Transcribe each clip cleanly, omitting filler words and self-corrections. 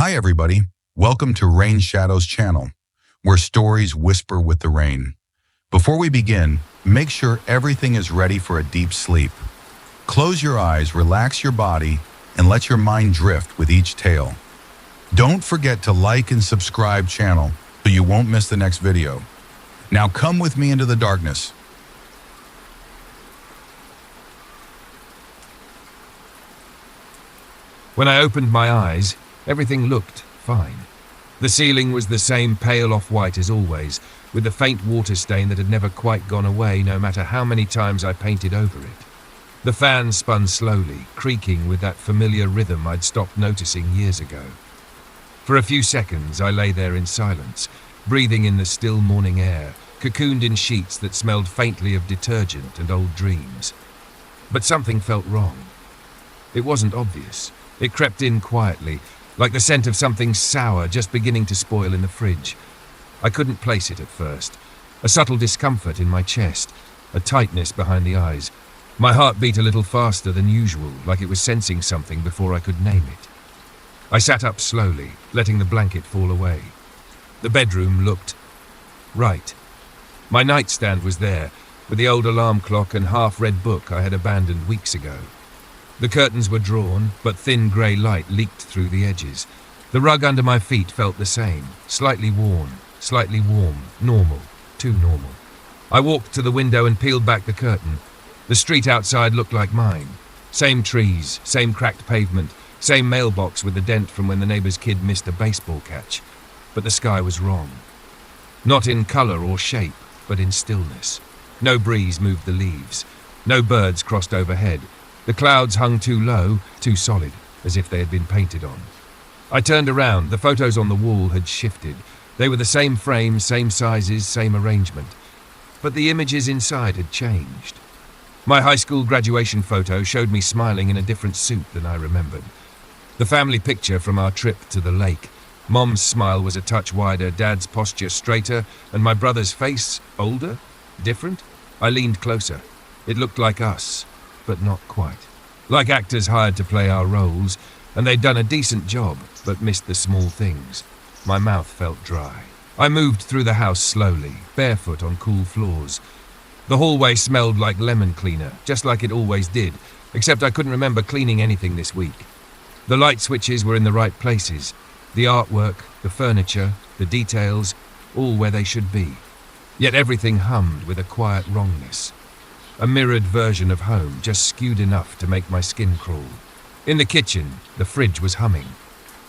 Hi everybody, welcome to Rain Shadows channel, where stories whisper with the rain. Before we begin, make sure everything is ready for a deep sleep. Close your eyes, relax your body, and let your mind drift with each tale. Don't forget to like and subscribe channel so you won't miss the next video. Now come with me into the darkness. When I opened my eyes, everything looked fine. The ceiling was the same pale off-white as always, with the faint water stain that had never quite gone away no matter how many times I painted over it. The fan spun slowly, creaking with that familiar rhythm I'd stopped noticing years ago. For a few seconds I lay there in silence, breathing in the still morning air, cocooned in sheets that smelled faintly of detergent and old dreams. But something felt wrong. It wasn't obvious. It crept in quietly, like the scent of something sour just beginning to spoil in the fridge. I couldn't place it at first. A subtle discomfort in my chest, a tightness behind the eyes. My heart beat a little faster than usual, like it was sensing something before I could name it. I sat up slowly, letting the blanket fall away. The bedroom looked right. My nightstand was there, with the old alarm clock and half-read book I had abandoned weeks ago. The curtains were drawn, but thin grey light leaked through the edges. The rug under my feet felt the same, slightly worn, slightly warm, normal, too normal. I walked to the window and peeled back the curtain. The street outside looked like mine. Same trees, same cracked pavement, same mailbox with the dent from when the neighbour's kid missed a baseball catch. But the sky was wrong. Not in colour or shape, but in stillness. No breeze moved the leaves. No birds crossed overhead. The clouds hung too low, too solid, as if they had been painted on. I turned around. The photos on the wall had shifted. They were the same frame, same sizes, same arrangement. But the images inside had changed. My high school graduation photo showed me smiling in a different suit than I remembered. The family picture from our trip to the lake. Mom's smile was a touch wider, Dad's posture straighter, and my brother's face older, different. I leaned closer. It looked like us. But not quite. Like actors hired to play our roles, and they'd done a decent job, but missed the small things. My mouth felt dry. I moved through the house slowly, barefoot on cool floors. The hallway smelled like lemon cleaner, just like it always did, except I couldn't remember cleaning anything this week. The light switches were in the right places. The artwork, the furniture, the details, all where they should be. Yet everything hummed with a quiet wrongness. A mirrored version of home, just skewed enough to make my skin crawl. In the kitchen, the fridge was humming.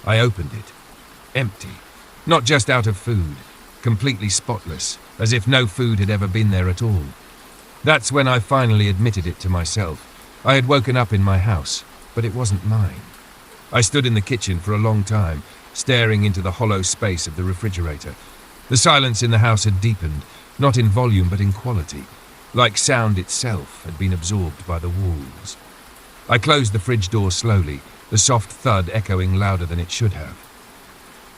I opened it. Empty. Not just out of food. Completely spotless, as if no food had ever been there at all. That's when I finally admitted it to myself. I had woken up in my house, but it wasn't mine. I stood in the kitchen for a long time, staring into the hollow space of the refrigerator. The silence in the house had deepened, not in volume but in quality. Like sound itself had been absorbed by the walls. I closed the fridge door slowly, the soft thud echoing louder than it should have.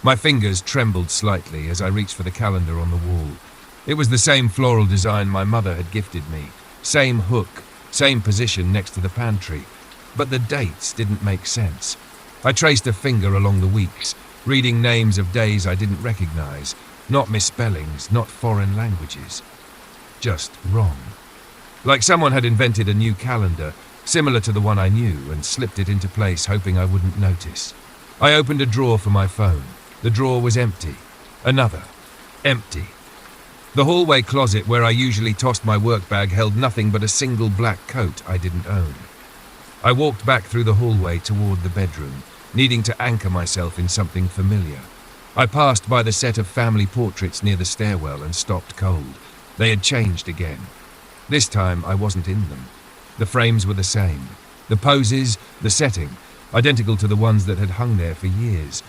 My fingers trembled slightly as I reached for the calendar on the wall. It was the same floral design my mother had gifted me, same hook, same position next to the pantry, but the dates didn't make sense. I traced a finger along the weeks, reading names of days I didn't recognize, not misspellings, not foreign languages. Just wrong. Like someone had invented a new calendar, similar to the one I knew, and slipped it into place hoping I wouldn't notice. I opened a drawer for my phone. The drawer was empty. Another. Empty. The hallway closet where I usually tossed my work bag held nothing but a single black coat I didn't own. I walked back through the hallway toward the bedroom, needing to anchor myself in something familiar. I passed by the set of family portraits near the stairwell and stopped cold. They had changed again. This time I wasn't in them. The frames were the same. The poses, the setting, identical to the ones that had hung there for years.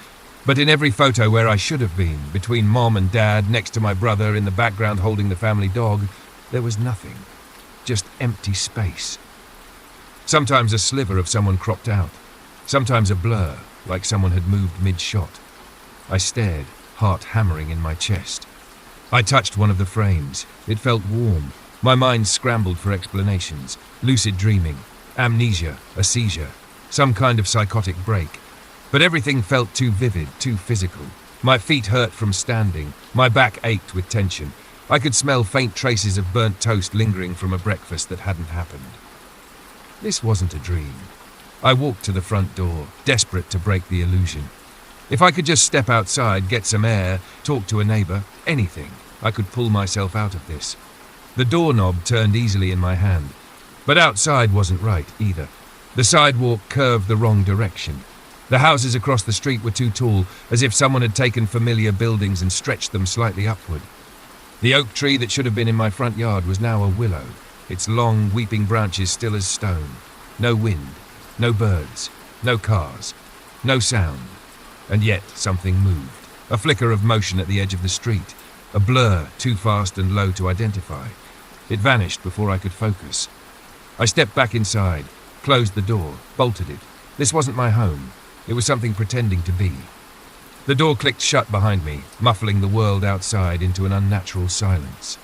But in every photo where I should have been, between Mom and Dad, next to my brother, in the background holding the family dog, there was nothing. Just empty space. Sometimes a sliver of someone cropped out. Sometimes a blur, like someone had moved mid-shot. I stared, heart hammering in my chest. I touched one of the frames. It felt warm. My mind scrambled for explanations. Lucid dreaming, amnesia, a seizure, some kind of psychotic break. But everything felt too vivid, too physical. My feet hurt from standing. My back ached with tension. I could smell faint traces of burnt toast lingering from a breakfast that hadn't happened. This wasn't a dream. I walked to the front door, desperate to break the illusion. If I could just step outside, get some air, talk to a neighbor, anything, I could pull myself out of this. The doorknob turned easily in my hand, but outside wasn't right either. The sidewalk curved the wrong direction. The houses across the street were too tall, as if someone had taken familiar buildings and stretched them slightly upward. The oak tree that should have been in my front yard was now a willow, its long, weeping branches still as stone. No wind, no birds, no cars, no sound. And yet something moved. A flicker of motion at the edge of the street. A blur, too fast and low to identify. It vanished before I could focus. I stepped back inside, closed the door, bolted it. This wasn't my home. It was something pretending to be. The door clicked shut behind me, muffling the world outside into an unnatural silence.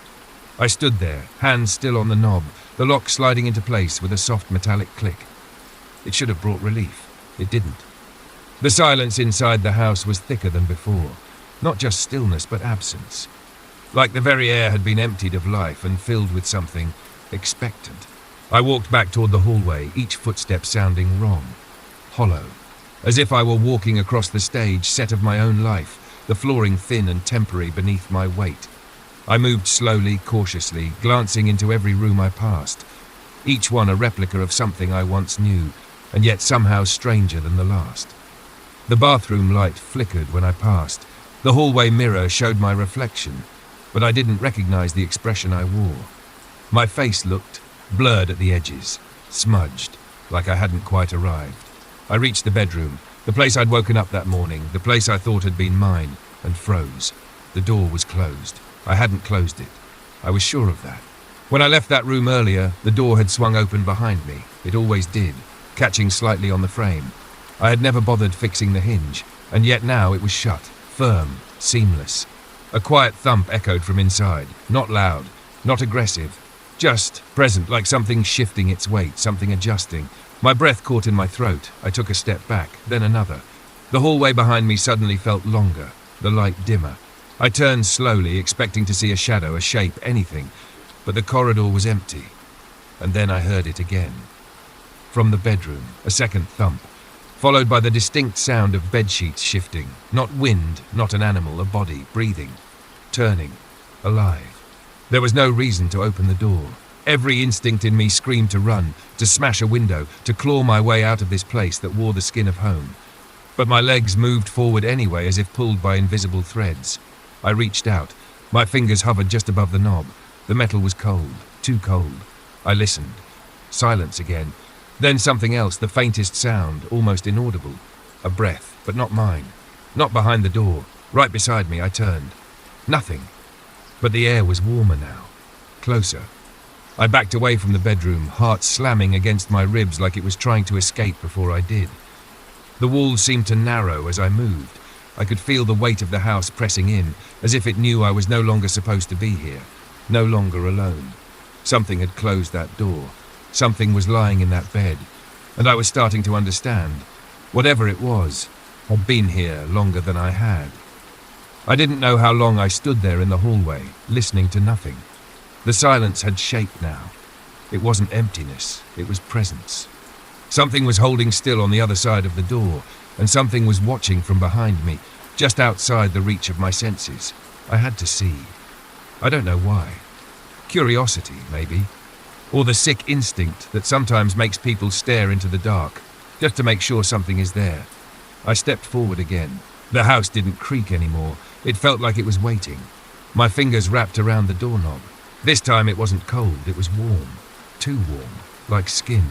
I stood there, hands still on the knob, the lock sliding into place with a soft metallic click. It should have brought relief. It didn't. The silence inside the house was thicker than before. Not just stillness, but absence. Like the very air had been emptied of life and filled with something expectant. I walked back toward the hallway, each footstep sounding wrong. Hollow. As if I were walking across the stage set of my own life, the flooring thin and temporary beneath my weight. I moved slowly, cautiously, glancing into every room I passed. Each one a replica of something I once knew, and yet somehow stranger than the last. The bathroom light flickered when I passed. The hallway mirror showed my reflection, but I didn't recognize the expression I wore. My face looked blurred at the edges, smudged, like I hadn't quite arrived. I reached the bedroom, the place I'd woken up that morning, the place I thought had been mine, and froze. The door was closed. I hadn't closed it. I was sure of that. When I left that room earlier, the door had swung open behind me. It always did, catching slightly on the frame. I had never bothered fixing the hinge, and yet now it was shut, firm, seamless. A quiet thump echoed from inside, not loud, not aggressive, just present, like something shifting its weight, something adjusting. My breath caught in my throat. I took a step back, then another. The hallway behind me suddenly felt longer, the light dimmer. I turned slowly, expecting to see a shadow, a shape, anything, but the corridor was empty. And then I heard it again. From the bedroom, a second thump, followed by the distinct sound of bedsheets shifting. Not wind, not an animal, a body, breathing, turning, alive. There was no reason to open the door. Every instinct in me screamed to run, to smash a window, to claw my way out of this place that wore the skin of home. But my legs moved forward anyway, as if pulled by invisible threads. I reached out. My fingers hovered just above the knob. The metal was cold, too cold. I listened. Silence again. Then something else, the faintest sound, almost inaudible. A breath, but not mine. Not behind the door. Right beside me, I turned. Nothing. But the air was warmer now. Closer. I backed away from the bedroom, heart slamming against my ribs like it was trying to escape before I did. The walls seemed to narrow as I moved. I could feel the weight of the house pressing in, as if it knew I was no longer supposed to be here, no longer alone. Something had closed that door. Something was lying in that bed, and I was starting to understand. Whatever it was, had been here longer than I had. I didn't know how long I stood there in the hallway, listening to nothing. The silence had shape now. It wasn't emptiness, it was presence. Something was holding still on the other side of the door, and something was watching from behind me, just outside the reach of my senses. I had to see. I don't know why. Curiosity, maybe. Or the sick instinct that sometimes makes people stare into the dark, just to make sure something is there. I stepped forward again. The house didn't creak anymore. It felt like it was waiting. My fingers wrapped around the doorknob. This time it wasn't cold, it was warm. Too warm, like skin.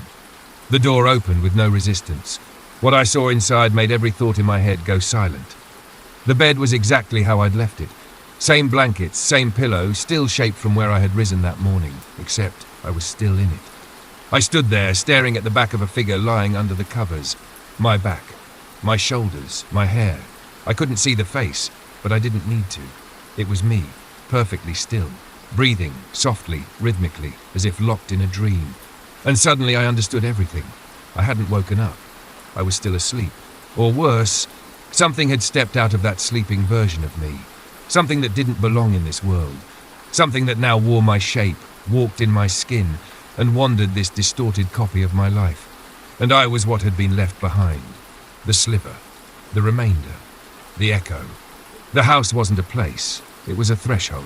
The door opened with no resistance. What I saw inside made every thought in my head go silent. The bed was exactly how I'd left it. Same blankets, same pillow, still shaped from where I had risen that morning, except I was still in it. I stood there, staring at the back of a figure lying under the covers. My back, my shoulders, my hair. I couldn't see the face, but I didn't need to. It was me, perfectly still, breathing, softly, rhythmically, as if locked in a dream. And suddenly I understood everything. I hadn't woken up. I was still asleep. Or worse, something had stepped out of that sleeping version of me. Something that didn't belong in this world. Something that now wore my shape, walked in my skin, and wandered this distorted copy of my life. And I was what had been left behind. The sliver. The remainder. The echo. The house wasn't a place. It was a threshold.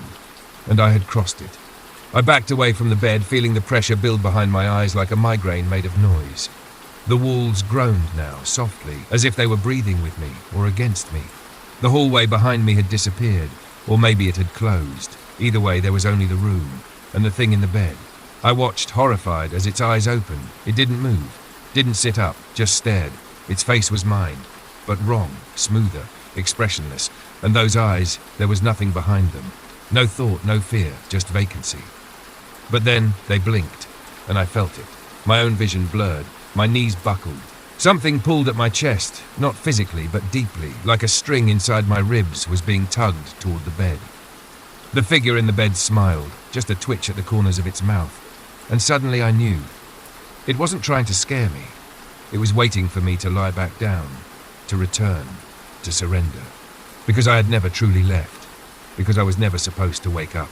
And I had crossed it. I backed away from the bed, feeling the pressure build behind my eyes like a migraine made of noise. The walls groaned now, softly, as if they were breathing with me, or against me. The hallway behind me had disappeared, or maybe it had closed. Either way, there was only the room, and the thing in the bed. I watched, horrified, as its eyes opened. It didn't move, didn't sit up, just stared. Its face was mine, but wrong, smoother, expressionless, and those eyes, there was nothing behind them. No thought, no fear, just vacancy. But then they blinked, and I felt it. My own vision blurred, my knees buckled. Something pulled at my chest, not physically, but deeply, like a string inside my ribs was being tugged toward the bed. The figure in the bed smiled, just a twitch at the corners of its mouth, and suddenly I knew. It wasn't trying to scare me. It was waiting for me to lie back down, to return, to surrender. Because I had never truly left. Because I was never supposed to wake up.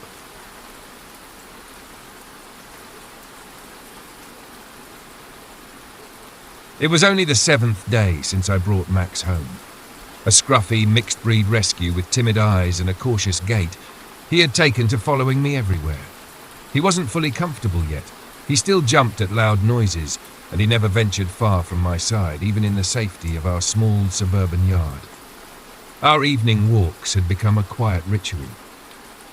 It was only the 7th day since I brought Max home. A scruffy, mixed-breed rescue with timid eyes and a cautious gait, he had taken to following me everywhere. He wasn't fully comfortable yet. He still jumped at loud noises, and he never ventured far from my side, even in the safety of our small suburban yard. Our evening walks had become a quiet ritual.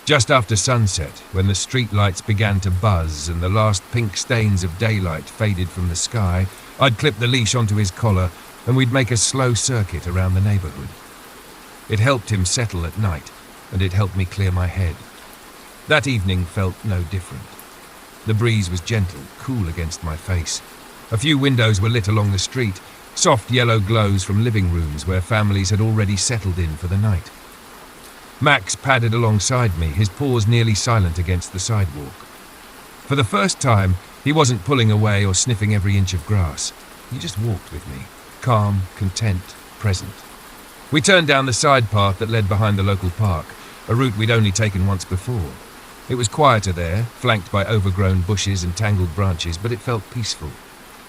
Just after sunset, when the street lights began to buzz and the last pink stains of daylight faded from the sky, I'd clip the leash onto his collar and we'd make a slow circuit around the neighborhood. It helped him settle at night, and it helped me clear my head. That evening felt no different. The breeze was gentle, cool against my face. A few windows were lit along the street, soft yellow glows from living rooms where families had already settled in for the night. Max padded alongside me, his paws nearly silent against the sidewalk. For the first time, he wasn't pulling away or sniffing every inch of grass. He just walked with me, calm, content, present. We turned down the side path that led behind the local park, a route we'd only taken once before. It was quieter there, flanked by overgrown bushes and tangled branches, but it felt peaceful.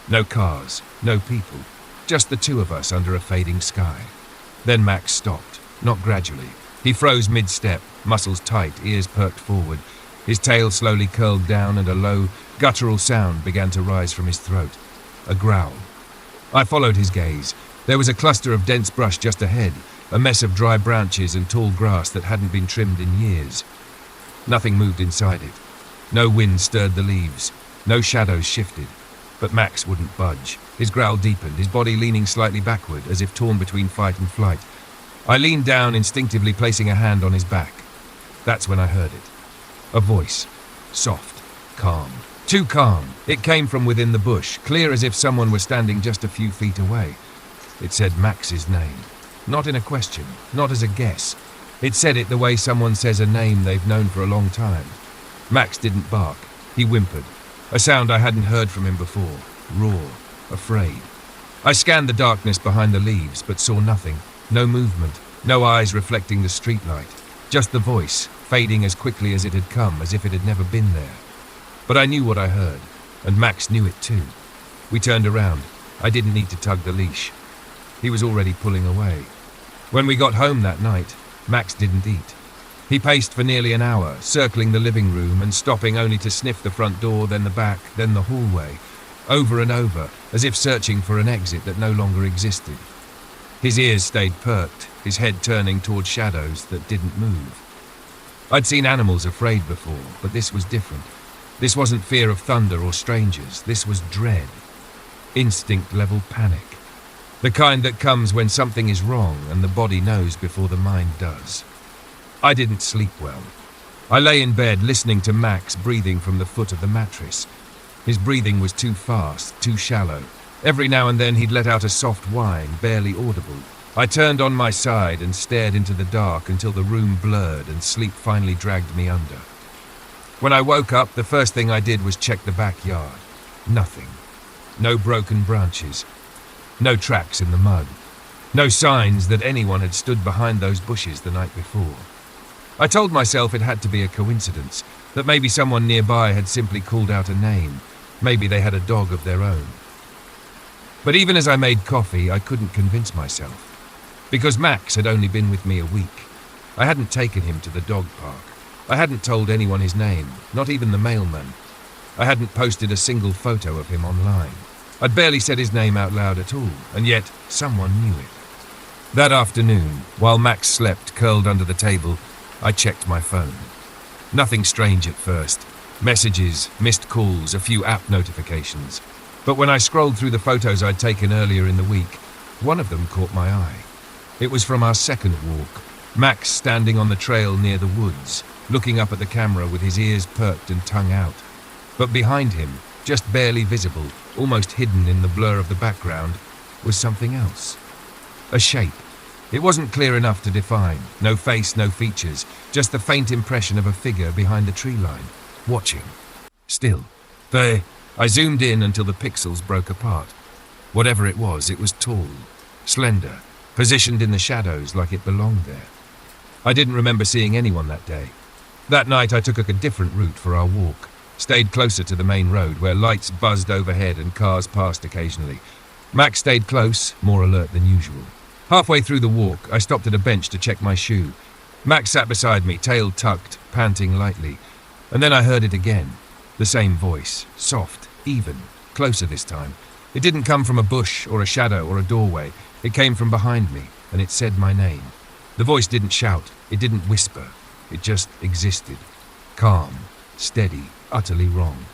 No cars, no people, just the two of us under a fading sky. Then Max stopped, not gradually. He froze mid-step, muscles tight, ears perked forward. His tail slowly curled down and a low, guttural sound began to rise from his throat. A growl. I followed his gaze. There was a cluster of dense brush just ahead, a mess of dry branches and tall grass that hadn't been trimmed in years. Nothing moved inside it. No wind stirred the leaves. No shadows shifted. But Max wouldn't budge. His growl deepened, his body leaning slightly backward, as if torn between fight and flight. I leaned down, instinctively placing a hand on his back. That's when I heard it. A voice. Soft. Calm. Too calm. It came from within the bush, clear as if someone were standing just a few feet away. It said Max's name. Not in a question, not as a guess. It said it the way someone says a name they've known for a long time. Max didn't bark. He whimpered. A sound I hadn't heard from him before. Raw. Afraid. I scanned the darkness behind the leaves, but saw nothing. No movement. No eyes reflecting the streetlight. Just the voice, fading as quickly as it had come, as if it had never been there. But I knew what I heard, and Max knew it too. We turned around. I didn't need to tug the leash. He was already pulling away. When we got home that night, Max didn't eat. He paced for nearly an hour, circling the living room and stopping only to sniff the front door, then the back, then the hallway, over and over, as if searching for an exit that no longer existed. His ears stayed perked, his head turning toward shadows that didn't move. I'd seen animals afraid before, but this was different. This wasn't fear of thunder or strangers. This was dread. Instinct-level panic. The kind that comes when something is wrong and the body knows before the mind does. I didn't sleep well. I lay in bed listening to Max breathing from the foot of the mattress. His breathing was too fast, too shallow. Every now and then he'd let out a soft whine, barely audible. I turned on my side and stared into the dark until the room blurred and sleep finally dragged me under. When I woke up, the first thing I did was check the backyard. Nothing. No broken branches. No tracks in the mud. No signs that anyone had stood behind those bushes the night before. I told myself it had to be a coincidence, that maybe someone nearby had simply called out a name. Maybe they had a dog of their own. But even as I made coffee, I couldn't convince myself. Because Max had only been with me a week. I hadn't taken him to the dog park. I hadn't told anyone his name, not even the mailman. I hadn't posted a single photo of him online. I'd barely said his name out loud at all, and yet someone knew it. That afternoon, while Max slept curled under the table, I checked my phone. Nothing strange at first. Messages, missed calls, a few app notifications. But when I scrolled through the photos I'd taken earlier in the week, one of them caught my eye. It was from our second walk, Max standing on the trail near the woods, looking up at the camera with his ears perked and tongue out. But behind him, just barely visible, almost hidden in the blur of the background, was something else. A shape. It wasn't clear enough to define. No face, no features, just the faint impression of a figure behind the tree line, watching. Still. I zoomed in until the pixels broke apart. Whatever it was tall, slender, positioned in the shadows like it belonged there. I didn't remember seeing anyone that day. That night I took a different route for our walk, stayed closer to the main road where lights buzzed overhead and cars passed occasionally. Max stayed close, more alert than usual. Halfway through the walk, I stopped at a bench to check my shoe. Max sat beside me, tail tucked, panting lightly. And then I heard it again. The same voice, soft, even, closer this time. It didn't come from a bush or a shadow or a doorway. It came from behind me, and it said my name. The voice didn't shout, it didn't whisper. It just existed. Calm, steady, utterly wrong.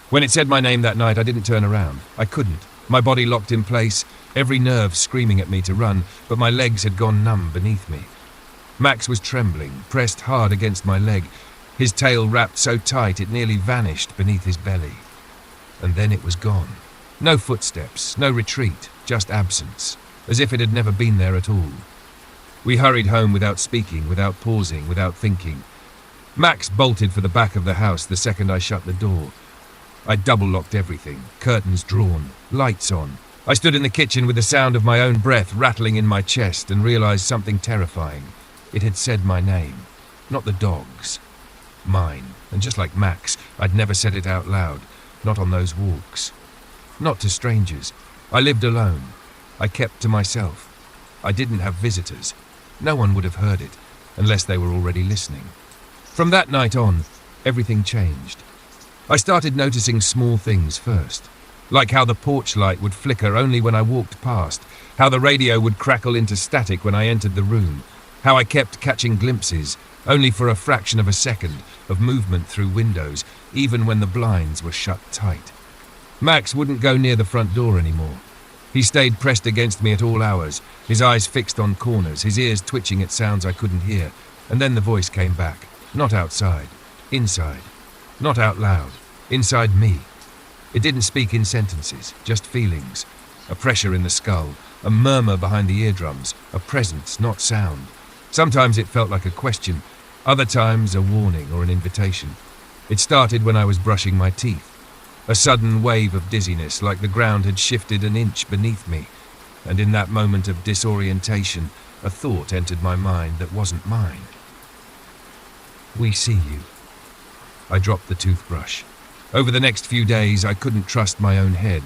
When it said my name that night, I didn't turn around. I couldn't. My body locked in place, every nerve screaming at me to run, but my legs had gone numb beneath me. Max was trembling, pressed hard against my leg, his tail wrapped so tight it nearly vanished beneath his belly. And then it was gone. No footsteps, no retreat, just absence, as if it had never been there at all. We hurried home without speaking, without pausing, without thinking. Max bolted for the back of the house the second I shut the door. I double-locked everything, curtains drawn, lights on. I stood in the kitchen with the sound of my own breath rattling in my chest and realized something terrifying. It had said my name, not the dog's. Mine, and just like Max, I'd never said it out loud, not on those walks. Not to strangers. I lived alone. I kept to myself. I didn't have visitors. No one would have heard it, unless they were already listening. From that night on, everything changed. I started noticing small things first, like how the porch light would flicker only when I walked past, how the radio would crackle into static when I entered the room, how I kept catching glimpses, only for a fraction of a second, of movement through windows, even when the blinds were shut tight. Max wouldn't go near the front door anymore. He stayed pressed against me at all hours, his eyes fixed on corners, his ears twitching at sounds I couldn't hear, and then the voice came back, not outside, inside. Not out loud, inside me. It didn't speak in sentences, just feelings. A pressure in the skull, a murmur behind the eardrums, a presence, not sound. Sometimes it felt like a question, other times a warning or an invitation. It started when I was brushing my teeth. A sudden wave of dizziness, like the ground had shifted an inch beneath me. And in that moment of disorientation, a thought entered my mind that wasn't mine. We see you. I dropped the toothbrush. Over the next few days, I couldn't trust my own head.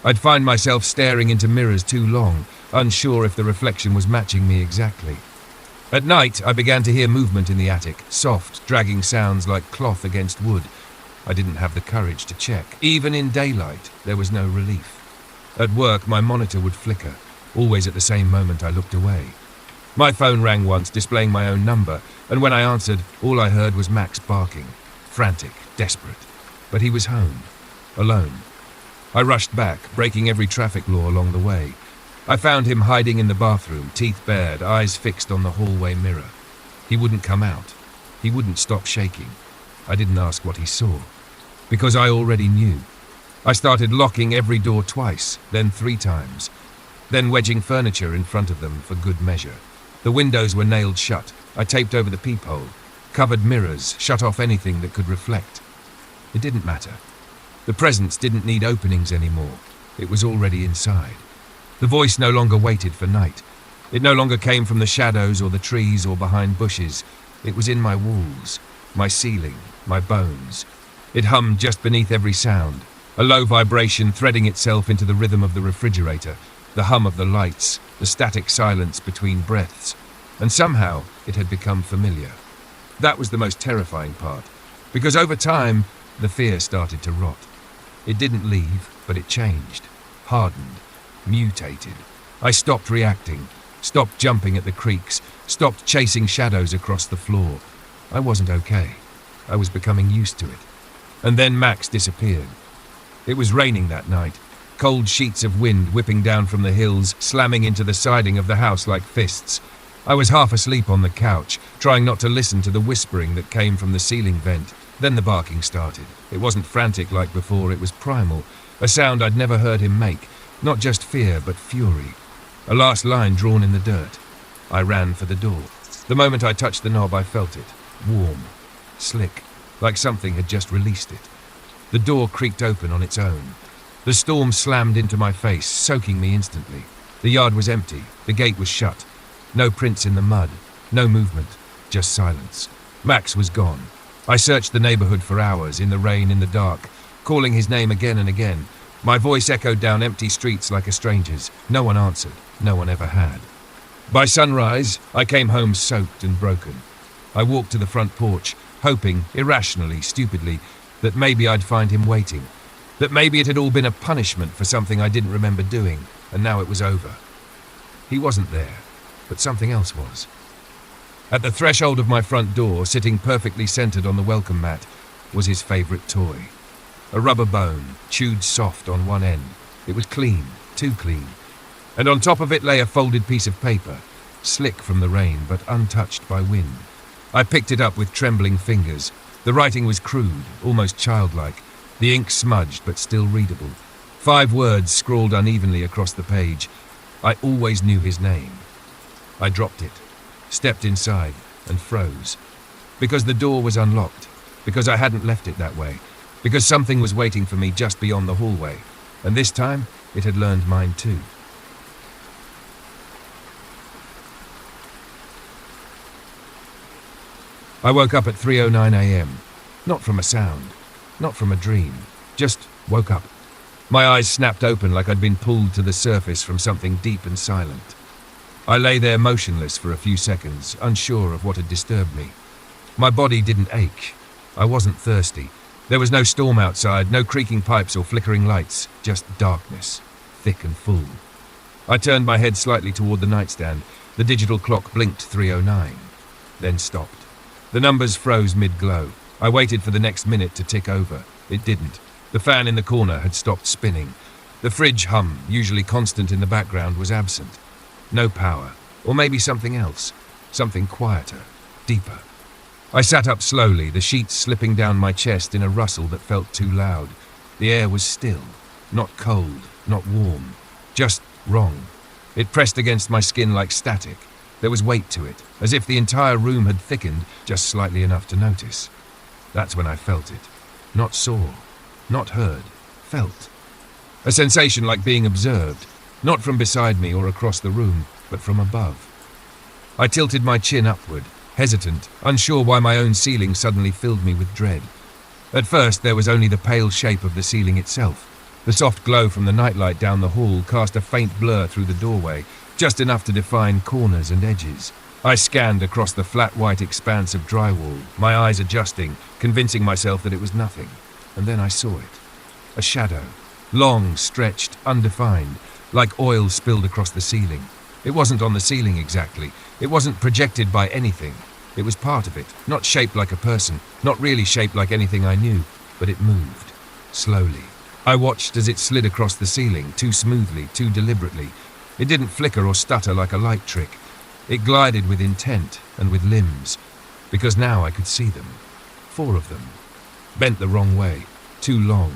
I'd find myself staring into mirrors too long, unsure if the reflection was matching me exactly. At night, I began to hear movement in the attic, soft, dragging sounds like cloth against wood. I didn't have the courage to check. Even in daylight, there was no relief. At work, my monitor would flicker, always at the same moment I looked away. My phone rang once, displaying my own number, and when I answered, all I heard was Max barking. Frantic, desperate. But he was home, alone. I rushed back, breaking every traffic law along the way. I found him hiding in the bathroom, teeth bared, eyes fixed on the hallway mirror. He wouldn't come out. He wouldn't stop shaking. I didn't ask what he saw, because I already knew. I started locking every door twice, then 3 times, then wedging furniture in front of them for good measure. The windows were nailed shut. I taped over the peephole, covered mirrors, shut off anything that could reflect. It didn't matter. The presence didn't need openings anymore. It was already inside. The voice no longer waited for night. It no longer came from the shadows or the trees or behind bushes. It was in my walls, my ceiling, my bones. It hummed just beneath every sound, a low vibration threading itself into the rhythm of the refrigerator, the hum of the lights, the static silence between breaths. And somehow it had become familiar. That was the most terrifying part, because over time, the fear started to rot. It didn't leave, but it changed, hardened, mutated. I stopped reacting, stopped jumping at the creaks, stopped chasing shadows across the floor. I wasn't okay. I was becoming used to it. And then Max disappeared. It was raining that night, cold sheets of wind whipping down from the hills, slamming into the siding of the house like fists. I was half asleep on the couch, trying not to listen to the whispering that came from the ceiling vent. Then the barking started. It wasn't frantic like before, it was primal, a sound I'd never heard him make, not just fear, but fury. A last line drawn in the dirt. I ran for the door. The moment I touched the knob, I felt it. Warm. Slick. Like something had just released it. The door creaked open on its own. The storm slammed into my face, soaking me instantly. The yard was empty. The gate was shut. No prints in the mud. No movement. Just silence. Max was gone. I searched the neighborhood for hours, in the rain, in the dark, calling his name again and again. My voice echoed down empty streets like a stranger's. No one answered. No one ever had. By sunrise, I came home soaked and broken. I walked to the front porch, hoping, irrationally, stupidly, that maybe I'd find him waiting. That maybe it had all been a punishment for something I didn't remember doing, and now it was over. He wasn't there, but something else was. At the threshold of my front door, sitting perfectly centered on the welcome mat, was his favorite toy. A rubber bone, chewed soft on one end. It was clean, too clean. And on top of it lay a folded piece of paper, slick from the rain but untouched by wind. I picked it up with trembling fingers. The writing was crude, almost childlike, the ink smudged but still readable. 5 words scrawled unevenly across the page. I always knew his name. I dropped it, stepped inside, and froze. Because the door was unlocked, because I hadn't left it that way, because something was waiting for me just beyond the hallway, and this time it had learned mine too. I woke up at 3:09 a.m. Not from a sound, not from a dream, just woke up. My eyes snapped open like I'd been pulled to the surface from something deep and silent. I lay there motionless for a few seconds, unsure of what had disturbed me. My body didn't ache. I wasn't thirsty. There was no storm outside, no creaking pipes or flickering lights, just darkness, thick and full. I turned my head slightly toward the nightstand. The digital clock blinked 3:09, then stopped. The numbers froze mid-glow. I waited for the next minute to tick over. It didn't. The fan in the corner had stopped spinning. The fridge hum, usually constant in the background, was absent. No power. Or maybe something else. Something quieter, deeper. I sat up slowly, the sheets slipping down my chest in a rustle that felt too loud. The air was still. Not cold, not warm. Just wrong. It pressed against my skin like static. There was weight to it, as if the entire room had thickened just slightly enough to notice. That's when I felt it. Not saw, not heard, felt. A sensation like being observed, not from beside me or across the room, but from above. I tilted my chin upward, hesitant, unsure why my own ceiling suddenly filled me with dread. At first there was only the pale shape of the ceiling itself. The soft glow from the nightlight down the hall cast a faint blur through the doorway, just enough to define corners and edges. I scanned across the flat white expanse of drywall, my eyes adjusting, convincing myself that it was nothing. And then I saw it. A shadow. Long, stretched, undefined, like oil spilled across the ceiling. It wasn't on the ceiling exactly. It wasn't projected by anything. It was part of it, not shaped like a person, not really shaped like anything I knew, but it moved. Slowly. I watched as it slid across the ceiling, too smoothly, too deliberately. It didn't flicker or stutter like a light trick. It glided with intent and with limbs, because now I could see them. 4 of them. Bent the wrong way, too long.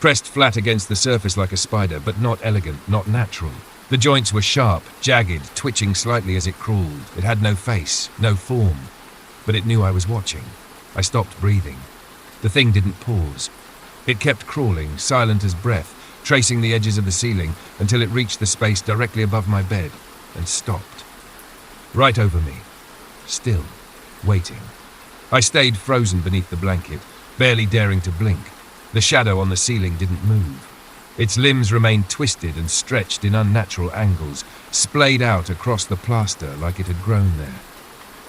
Pressed flat against the surface like a spider, but not elegant, not natural. The joints were sharp, jagged, twitching slightly as it crawled. It had no face, no form, but it knew I was watching. I stopped breathing. The thing didn't pause. It kept crawling, silent as breath, tracing the edges of the ceiling until it reached the space directly above my bed. and stopped. Right over me. Still. Waiting. I stayed frozen beneath the blanket, barely daring to blink. The shadow on the ceiling didn't move. Its limbs remained twisted and stretched in unnatural angles, splayed out across the plaster like it had grown there.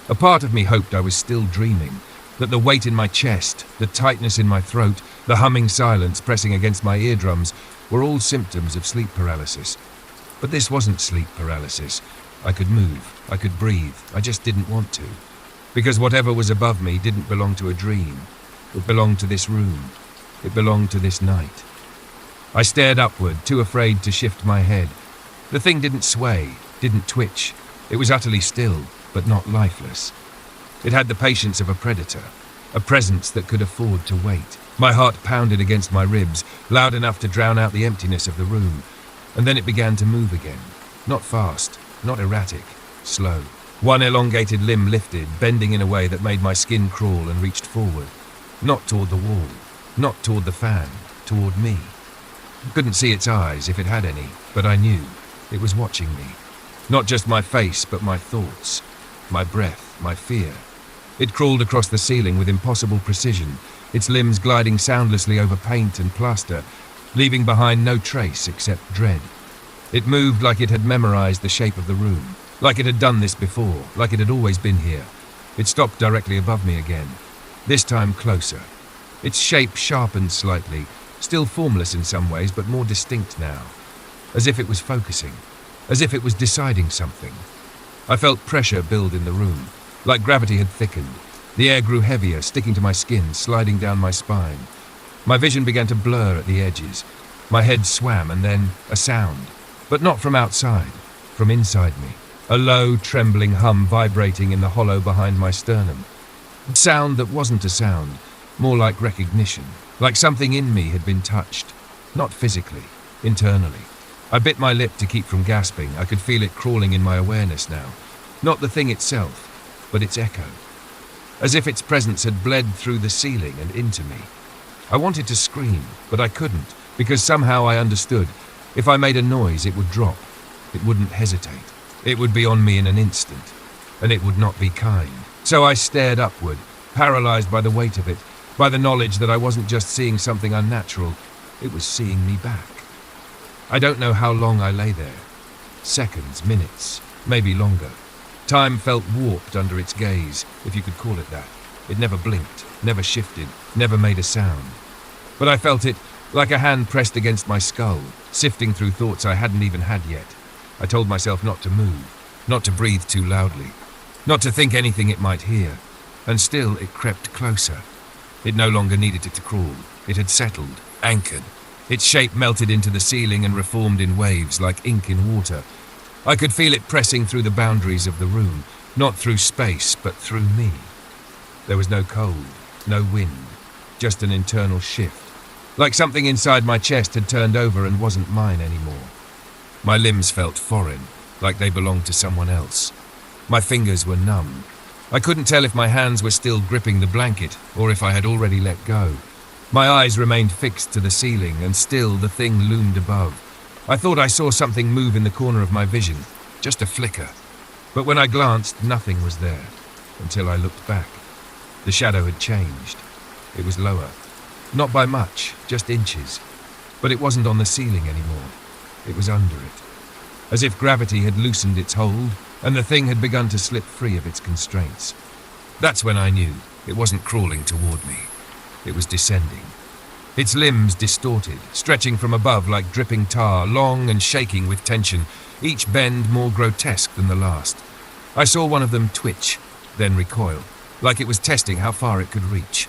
A part of me hoped I was still dreaming, that the weight in my chest, the tightness in my throat, the humming silence pressing against my eardrums were all symptoms of sleep paralysis. But this wasn't sleep paralysis. I could move, I could breathe, I just didn't want to. Because whatever was above me didn't belong to a dream. It belonged to this room. It belonged to this night. I stared upward, too afraid to shift my head. The thing didn't sway, didn't twitch. It was utterly still, but not lifeless. It had the patience of a predator, a presence that could afford to wait. My heart pounded against my ribs, loud enough to drown out the emptiness of the room. And then it began to move again. Not fast, not erratic, slow. One elongated limb lifted, bending in a way that made my skin crawl and reached forward. Not toward the wall, not toward the fan, toward me. I couldn't see its eyes, if it had any, but I knew it was watching me. Not just my face, but my thoughts, my breath, my fear. It crawled across the ceiling with impossible precision, its limbs gliding soundlessly over paint and plaster, leaving behind no trace except dread. It moved like it had memorized the shape of the room, like it had done this before, like it had always been here. It stopped directly above me again, this time closer. Its shape sharpened slightly, still formless in some ways, but more distinct now, as if it was focusing, as if it was deciding something. I felt pressure build in the room, like gravity had thickened. The air grew heavier, sticking to my skin, sliding down my spine. My vision began to blur at the edges. My head swam, and then a sound, but not from outside, from inside me. A low, trembling hum vibrating in the hollow behind my sternum. A sound that wasn't a sound, more like recognition, like something in me had been touched. Not physically, internally. I bit my lip to keep from gasping. I could feel it crawling in my awareness now. Not the thing itself, but its echo. As if its presence had bled through the ceiling and into me. I wanted to scream, but I couldn't, because somehow I understood. If I made a noise, it would drop. It wouldn't hesitate. It would be on me in an instant, and it would not be kind. So I stared upward, paralyzed by the weight of it, by the knowledge that I wasn't just seeing something unnatural, it was seeing me back. I don't know how long I lay there. Seconds, minutes, maybe longer. Time felt warped under its gaze, if you could call it that. It never blinked, never shifted, never made a sound. But I felt it like a hand pressed against my skull, sifting through thoughts I hadn't even had yet. I told myself not to move, not to breathe too loudly, not to think anything it might hear. And still it crept closer. It no longer needed it to crawl. It had settled, anchored. Its shape melted into the ceiling and reformed in waves like ink in water. I could feel it pressing through the boundaries of the room, not through space, but through me. There was no cold, no wind, just an internal shift. Like something inside my chest had turned over and wasn't mine anymore. My limbs felt foreign, like they belonged to someone else. My fingers were numb. I couldn't tell if my hands were still gripping the blanket or if I had already let go. My eyes remained fixed to the ceiling, and still the thing loomed above. I thought I saw something move in the corner of my vision, just a flicker. But when I glanced, nothing was there, until I looked back. The shadow had changed. It was lower. Not by much, just inches. But it wasn't on the ceiling anymore. It was under it. As if gravity had loosened its hold, and the thing had begun to slip free of its constraints. That's when I knew it wasn't crawling toward me. It was descending. Its limbs distorted, stretching from above like dripping tar, long and shaking with tension, each bend more grotesque than the last. I saw one of them twitch, then recoil, like it was testing how far it could reach.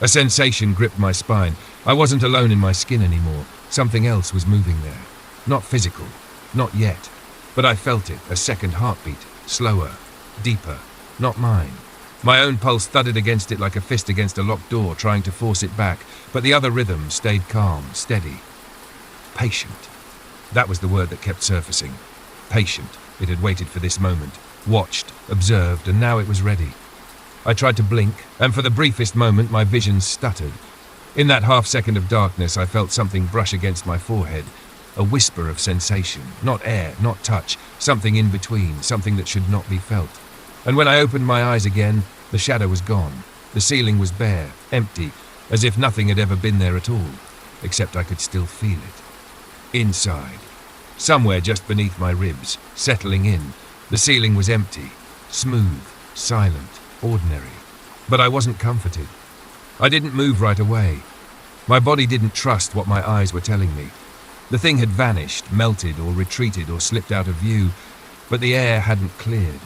A sensation gripped my spine. I wasn't alone in my skin anymore. Something else was moving there. Not physical, not yet. But I felt it, a second heartbeat, slower, deeper, not mine. My own pulse thudded against it like a fist against a locked door, trying to force it back, but the other rhythm stayed calm, steady. Patient. That was the word that kept surfacing. Patient. It had waited for this moment, watched, observed, and now it was ready. I tried to blink, and for the briefest moment my vision stuttered. In that half second of darkness I felt something brush against my forehead. a whisper of sensation, not air, not touch, something in between, something that should not be felt. And when I opened my eyes again, the shadow was gone. The ceiling was bare, empty, as if nothing had ever been there at all, except I could still feel it. Inside, somewhere just beneath my ribs, settling in, the ceiling was empty, smooth, silent, ordinary. But I wasn't comforted. I didn't move right away. My body didn't trust what my eyes were telling me. The thing had vanished, melted or retreated or slipped out of view, but the air hadn't cleared.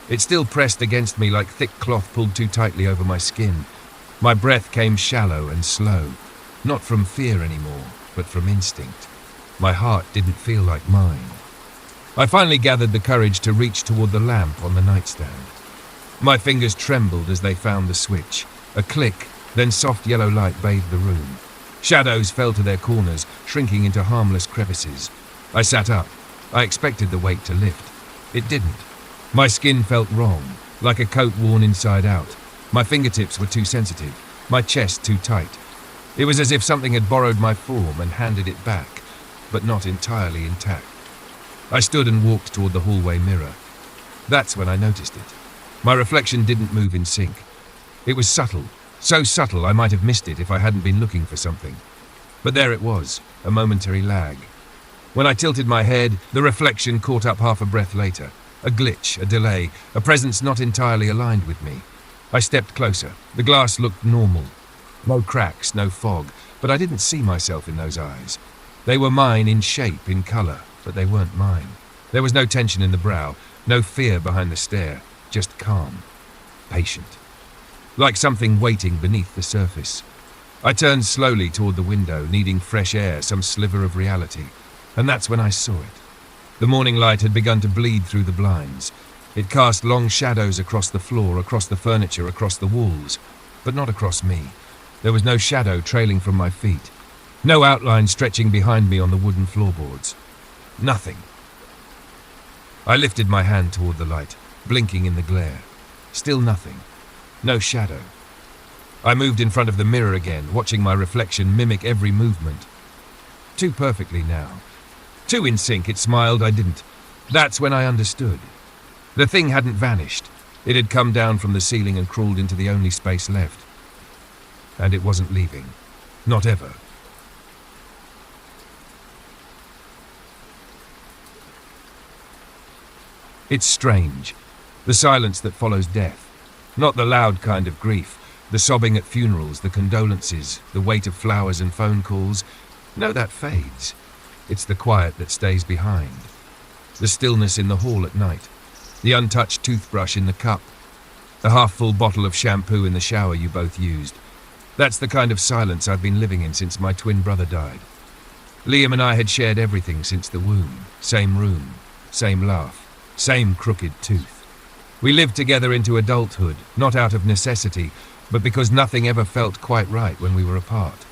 It still pressed against me like thick cloth pulled too tightly over my skin. My breath came shallow and slow, not from fear anymore, but from instinct. My heart didn't feel like mine. I finally gathered the courage to reach toward the lamp on the nightstand. My fingers trembled as they found the switch. A click, then soft yellow light bathed the room. Shadows fell to their corners, shrinking into harmless crevices. I sat up. I expected the weight to lift. It didn't. My skin felt wrong, like a coat worn inside out. My fingertips were too sensitive, my chest too tight. It was as if something had borrowed my form and handed it back, but not entirely intact. I stood and walked toward the hallway mirror. That's when I noticed it. My reflection didn't move in sync. It was subtle, so subtle I might have missed it if I hadn't been looking for something. But there it was, a momentary lag. When I tilted my head, the reflection caught up half a breath later. A glitch, a delay, a presence not entirely aligned with me. I stepped closer. The glass looked normal. No cracks, no fog, but I didn't see myself in those eyes. They were mine in shape, in colour, but they weren't mine. There was no tension in the brow, no fear behind the stare, just calm, patient. Like something waiting beneath the surface. I turned slowly toward the window, needing fresh air, some sliver of reality, and that's when I saw it. The morning light had begun to bleed through the blinds. It cast long shadows across the floor, across the furniture, across the walls, but not across me. There was no shadow trailing from my feet, no outline stretching behind me on the wooden floorboards. Nothing. I lifted my hand toward the light, blinking in the glare. Still nothing. No shadow. I moved in front of the mirror again, watching my reflection mimic every movement. Too perfectly now. Too in sync, it smiled, I didn't. That's when I understood. The thing hadn't vanished. It had come down from the ceiling and crawled into the only space left. And it wasn't leaving. Not ever. It's strange. The silence that follows death. Not the loud kind of grief. The sobbing at funerals, the condolences, the weight of flowers and phone calls. No, that fades. It's the quiet that stays behind. The stillness in the hall at night. The untouched toothbrush in the cup. The half-full bottle of shampoo in the shower you both used. That's the kind of silence I've been living in since my twin brother died. Liam and I had shared everything since the womb. Same room, same laugh, same crooked tooth. We lived together into adulthood, not out of necessity, but because nothing ever felt quite right when we were apart.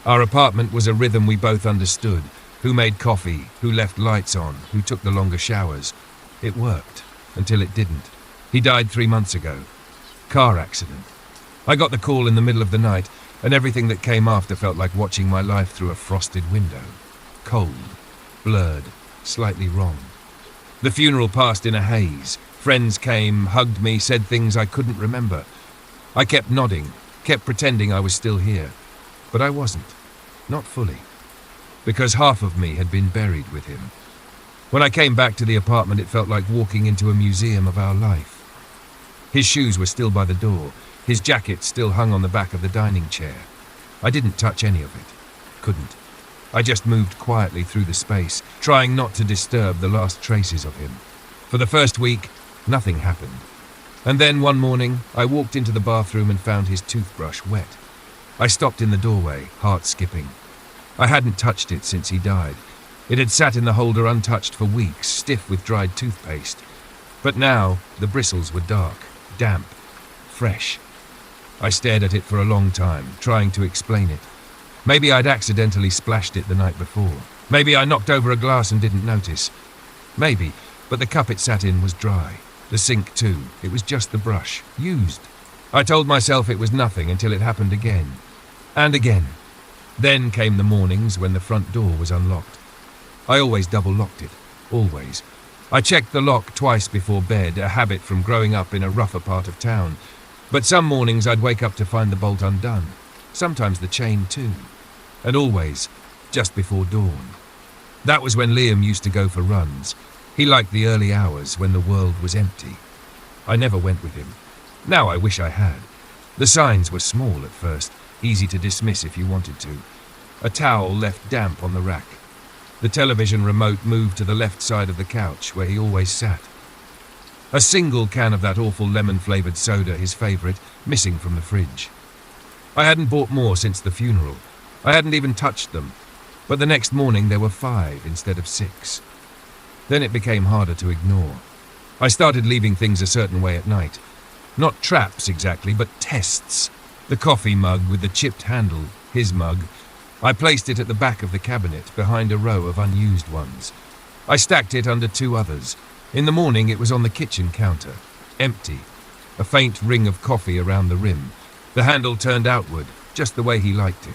Our apartment was a rhythm we both understood. Who made coffee, who left lights on, who took the longer showers. It worked, until it didn't. He died 3 months ago. Car accident. I got the call in the middle of the night, and everything that came after felt like watching my life through a frosted window. Cold, blurred, slightly wrong. The funeral passed in a haze. Friends came, hugged me, said things I couldn't remember. I kept nodding, kept pretending I was still here. But I wasn't. Not fully. Because half of me had been buried with him. When I came back to the apartment, it felt like walking into a museum of our life. His shoes were still by the door. His jacket still hung on the back of the dining chair. I didn't touch any of it. Couldn't. I just moved quietly through the space, trying not to disturb the last traces of him. For the first week, nothing happened. And then one morning, I walked into the bathroom and found his toothbrush wet. I stopped in the doorway, heart skipping. I hadn't touched it since he died. It had sat in the holder untouched for weeks, stiff with dried toothpaste. But now, the bristles were dark, damp, fresh. I stared at it for a long time, trying to explain it. Maybe I'd accidentally splashed it the night before. Maybe I knocked over a glass and didn't notice. Maybe, but the cup it sat in was dry. The sink too. It was just the brush, used. I told myself it was nothing until it happened again. And again. Then came the mornings when the front door was unlocked. I always double-locked it. Always. I checked the lock twice before bed, a habit from growing up in a rougher part of town. But some mornings I'd wake up to find the bolt undone. Sometimes the chain too. And always just before dawn. That was when Liam used to go for runs. He liked the early hours when the world was empty. I never went with him. Now I wish I had. The signs were small at first, easy to dismiss if you wanted to. A towel left damp on the rack. The television remote moved to the left side of the couch where he always sat. A single can of that awful lemon-flavoured soda, his favourite, missing from the fridge. I hadn't bought more since the funeral. I hadn't even touched them. But the next morning there were 5 instead of 6. Then it became harder to ignore. I started leaving things a certain way at night. Not traps exactly, but tests. The coffee mug with the chipped handle, his mug. I placed it at the back of the cabinet, behind a row of unused ones. I stacked it under 2 others. In the morning it was on the kitchen counter, empty. A faint ring of coffee around the rim. The handle turned outward, just the way he liked it.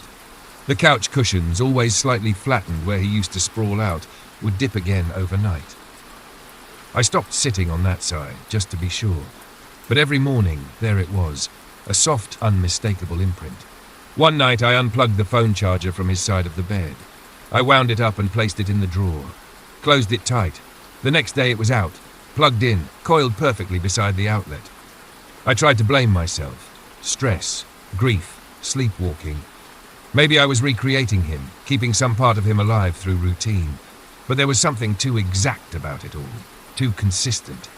The couch cushions, always slightly flattened where he used to sprawl out, would dip again overnight. I stopped sitting on that side, just to be sure. But every morning, there it was, a soft, unmistakable imprint. One night I unplugged the phone charger from his side of the bed. I wound it up and placed it in the drawer. Closed it tight. The next day it was out, plugged in, coiled perfectly beside the outlet. I tried to blame myself. Stress, grief, sleepwalking. Maybe I was recreating him, keeping some part of him alive through routine. But there was something too exact about it all, too consistent.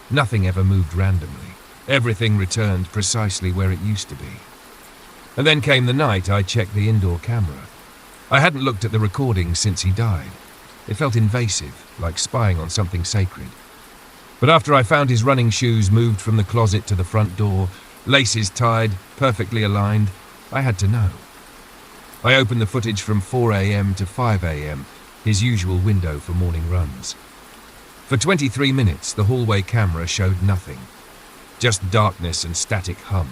Nothing ever moved randomly. Everything returned precisely where it used to be. And then came the night I checked the indoor camera. I hadn't looked at the recordings since he died. It felt invasive, like spying on something sacred. But after I found his running shoes moved from the closet to the front door, laces tied, perfectly aligned, I had to know. I opened the footage from 4 a.m. to 5 a.m., his usual window for morning runs. For 23 minutes, the hallway camera showed nothing. Just darkness and static hum.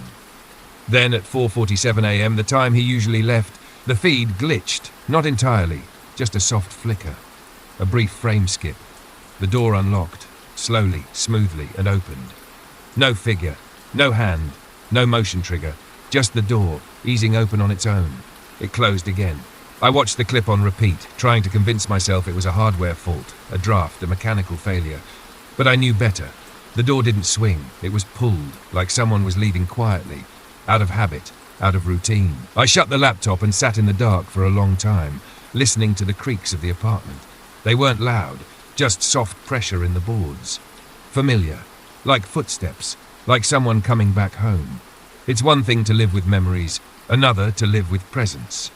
Then at 4:47 a.m., the time he usually left, the feed glitched, not entirely, just a soft flicker. A brief frame skip. The door unlocked, slowly, smoothly, and opened. No figure, no hand, no motion trigger, just the door, easing open on its own. It closed again. I watched the clip on repeat, trying to convince myself it was a hardware fault, a draft, a mechanical failure. But I knew better. The door didn't swing. It was pulled, like someone was leaving quietly, out of habit, out of routine. I shut the laptop and sat in the dark for a long time, listening to the creaks of the apartment. They weren't loud, just soft pressure in the boards. Familiar, like footsteps, like someone coming back home. It's one thing to live with memories, another to live with presence.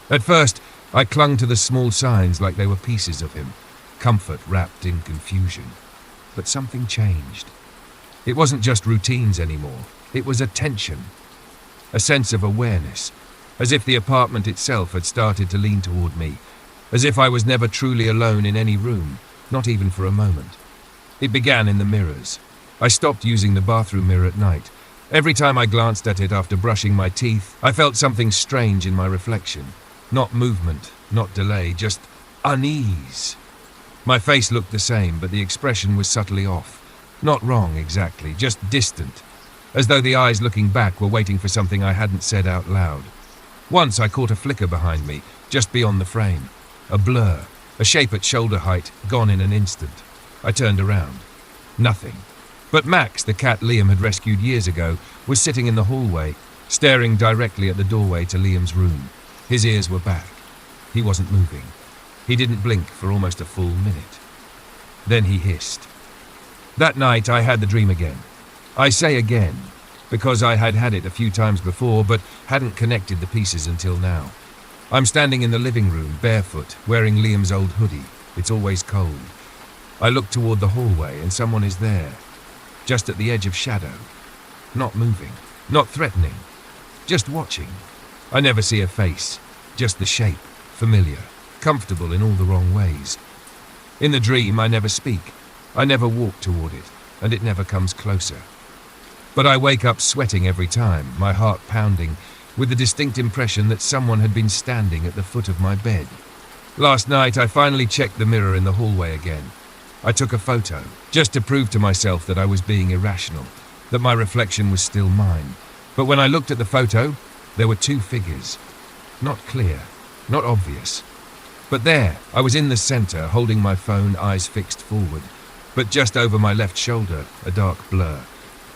At first, I clung to the small signs like they were pieces of him, comfort wrapped in confusion. But something changed. It wasn't just routines anymore. It was a tension, a sense of awareness, as if the apartment itself had started to lean toward me, as if I was never truly alone in any room, not even for a moment. It began in the mirrors. I stopped using the bathroom mirror at night. Every time I glanced at it after brushing my teeth, I felt something strange in my reflection. Not movement, not delay, just unease. My face looked the same, but the expression was subtly off. Not wrong exactly, just distant, as though the eyes looking back were waiting for something I hadn't said out loud. Once I caught a flicker behind me, just beyond the frame. A blur, a shape at shoulder height, gone in an instant. I turned around. Nothing. But Max, the cat Liam had rescued years ago, was sitting in the hallway, staring directly at the doorway to Liam's room. His ears were back. He wasn't moving. He didn't blink for almost a full minute. Then he hissed. That night I had the dream again. I say again, because I had had it a few times before, but hadn't connected the pieces until now. I'm standing in the living room, barefoot, wearing Liam's old hoodie. It's always cold. I look toward the hallway and someone is there, just at the edge of shadow. Not moving, not threatening, just watching. I never see a face, just the shape, familiar, comfortable in all the wrong ways. In the dream, I never speak. I never walk toward it, and it never comes closer. But I wake up sweating every time, my heart pounding, with the distinct impression that someone had been standing at the foot of my bed. Last night, I finally checked the mirror in the hallway again. I took a photo, just to prove to myself that I was being irrational, that my reflection was still mine. But when I looked at the photo, there were two figures. Not clear, not obvious. But there, I was in the center, holding my phone, eyes fixed forward. But just over my left shoulder, a dark blur.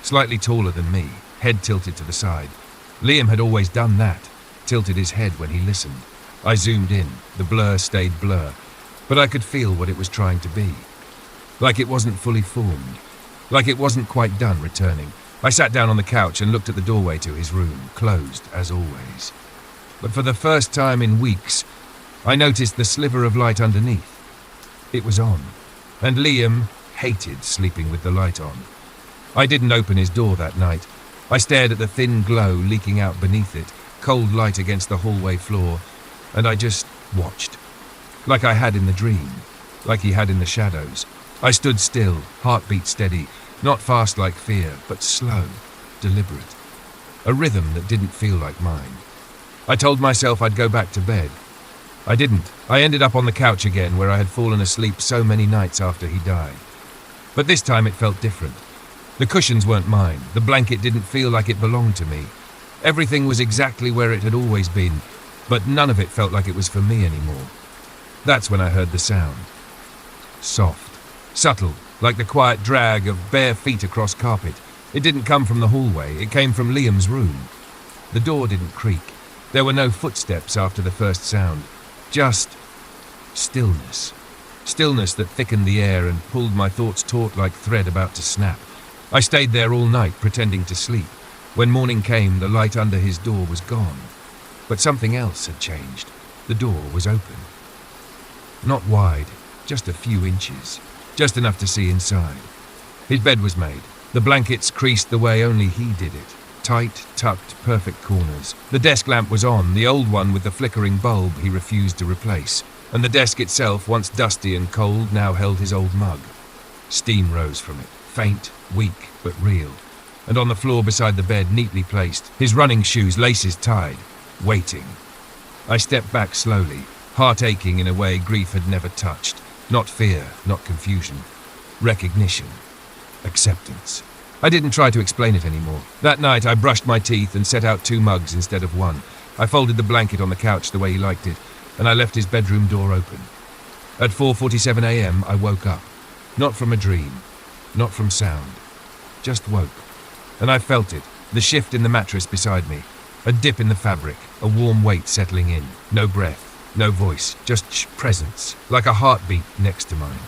Slightly taller than me, head tilted to the side. Liam had always done that, tilted his head when he listened. I zoomed in, the blur stayed blur, but I could feel what it was trying to be. Like it wasn't fully formed, like it wasn't quite done returning. I sat down on the couch and looked at the doorway to his room, closed as always. But for the first time in weeks, I noticed the sliver of light underneath. It was on, and Liam hated sleeping with the light on. I didn't open his door that night. I stared at the thin glow leaking out beneath it, cold light against the hallway floor, and I just watched. Like I had in the dream, like he had in the shadows. I stood still, heartbeat steady, not fast like fear, but slow, deliberate. A rhythm that didn't feel like mine. I told myself I'd go back to bed. I didn't. I ended up on the couch again where I had fallen asleep so many nights after he died. But this time it felt different. The cushions weren't mine. The blanket didn't feel like it belonged to me. Everything was exactly where it had always been, but none of it felt like it was for me anymore. That's when I heard the sound. Soft, subtle, like the quiet drag of bare feet across carpet. It didn't come from the hallway, it came from Liam's room. The door didn't creak. There were no footsteps after the first sound. Just stillness. Stillness that thickened the air and pulled my thoughts taut like thread about to snap. I stayed there all night pretending to sleep. When morning came, the light under his door was gone. But something else had changed. The door was open. Not wide, just a few inches. Just enough to see inside. His bed was made. The blankets creased the way only he did it. Tight, tucked, perfect corners. The desk lamp was on, the old one with the flickering bulb he refused to replace. And the desk itself, once dusty and cold, now held his old mug. Steam rose from it, faint, weak, but real. And on the floor beside the bed, neatly placed, his running shoes, laces tied, waiting. I stepped back slowly, heart aching in a way grief had never touched. Not fear, not confusion. Recognition. Acceptance. I didn't try to explain it anymore. That night I brushed my teeth and set out 2 mugs instead of 1. I folded the blanket on the couch the way he liked it, and I left his bedroom door open. At 4:47 a.m. I woke up. Not from a dream. Not from sound. Just woke. And I felt it, the shift in the mattress beside me. A dip in the fabric, a warm weight settling in. No breath, no voice, just presence, like a heartbeat next to mine.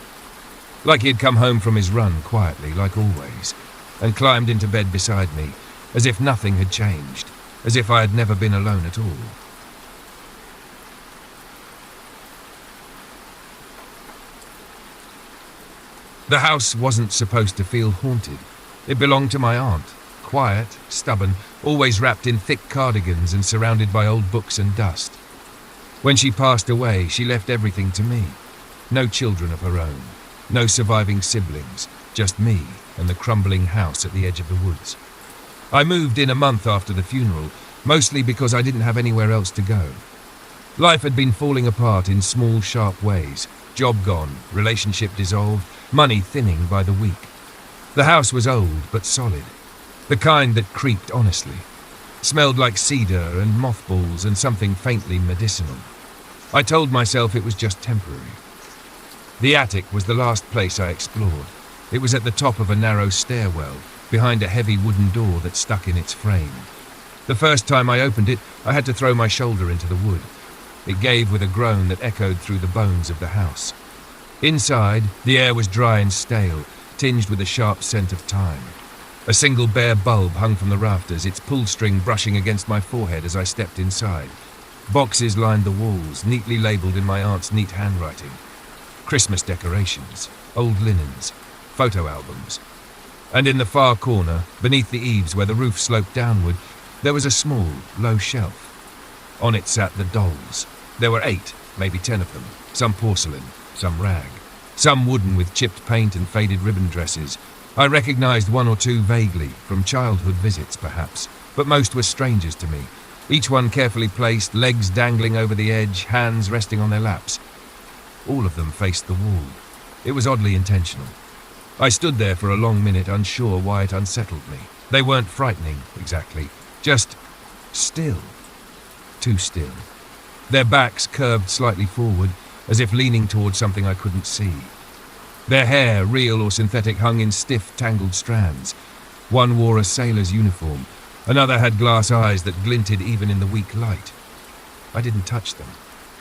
Like he had come home from his run quietly, like always, and climbed into bed beside me, as if nothing had changed, as if I had never been alone at all. The house wasn't supposed to feel haunted. It belonged to my aunt, quiet, stubborn, always wrapped in thick cardigans and surrounded by old books and dust. When she passed away, she left everything to me. No children of her own, no surviving siblings, just me and the crumbling house at the edge of the woods. I moved in a month after the funeral, mostly because I didn't have anywhere else to go. Life had been falling apart in small, sharp ways. Job gone, relationship dissolved, money thinning by the week. The house was old but solid, the kind that creaked honestly. Smelled like cedar and mothballs and something faintly medicinal. I told myself it was just temporary. The attic was the last place I explored. It was at the top of a narrow stairwell, behind a heavy wooden door that stuck in its frame. The first time I opened it, I had to throw my shoulder into the wood. It gave with a groan that echoed through the bones of the house. Inside, the air was dry and stale, tinged with a sharp scent of thyme. A single bare bulb hung from the rafters, its pull string brushing against my forehead as I stepped inside. Boxes lined the walls, neatly labelled in my aunt's neat handwriting. Christmas decorations, old linens, photo albums. And in the far corner, beneath the eaves where the roof sloped downward, there was a small, low shelf. On it sat the dolls. There were 8, maybe 10 of them, some porcelain, some rag, some wooden with chipped paint and faded ribbon dresses. I recognized 1 or 2 vaguely, from childhood visits perhaps, but most were strangers to me. Each one carefully placed, legs dangling over the edge, hands resting on their laps. All of them faced the wall. It was oddly intentional. I stood there for a long minute, unsure why it unsettled me. They weren't frightening, exactly. Just still. Too still. Their backs curved slightly forward, as if leaning towards something I couldn't see. Their hair, real or synthetic, hung in stiff, tangled strands. One wore a sailor's uniform. Another had glass eyes that glinted even in the weak light. I didn't touch them.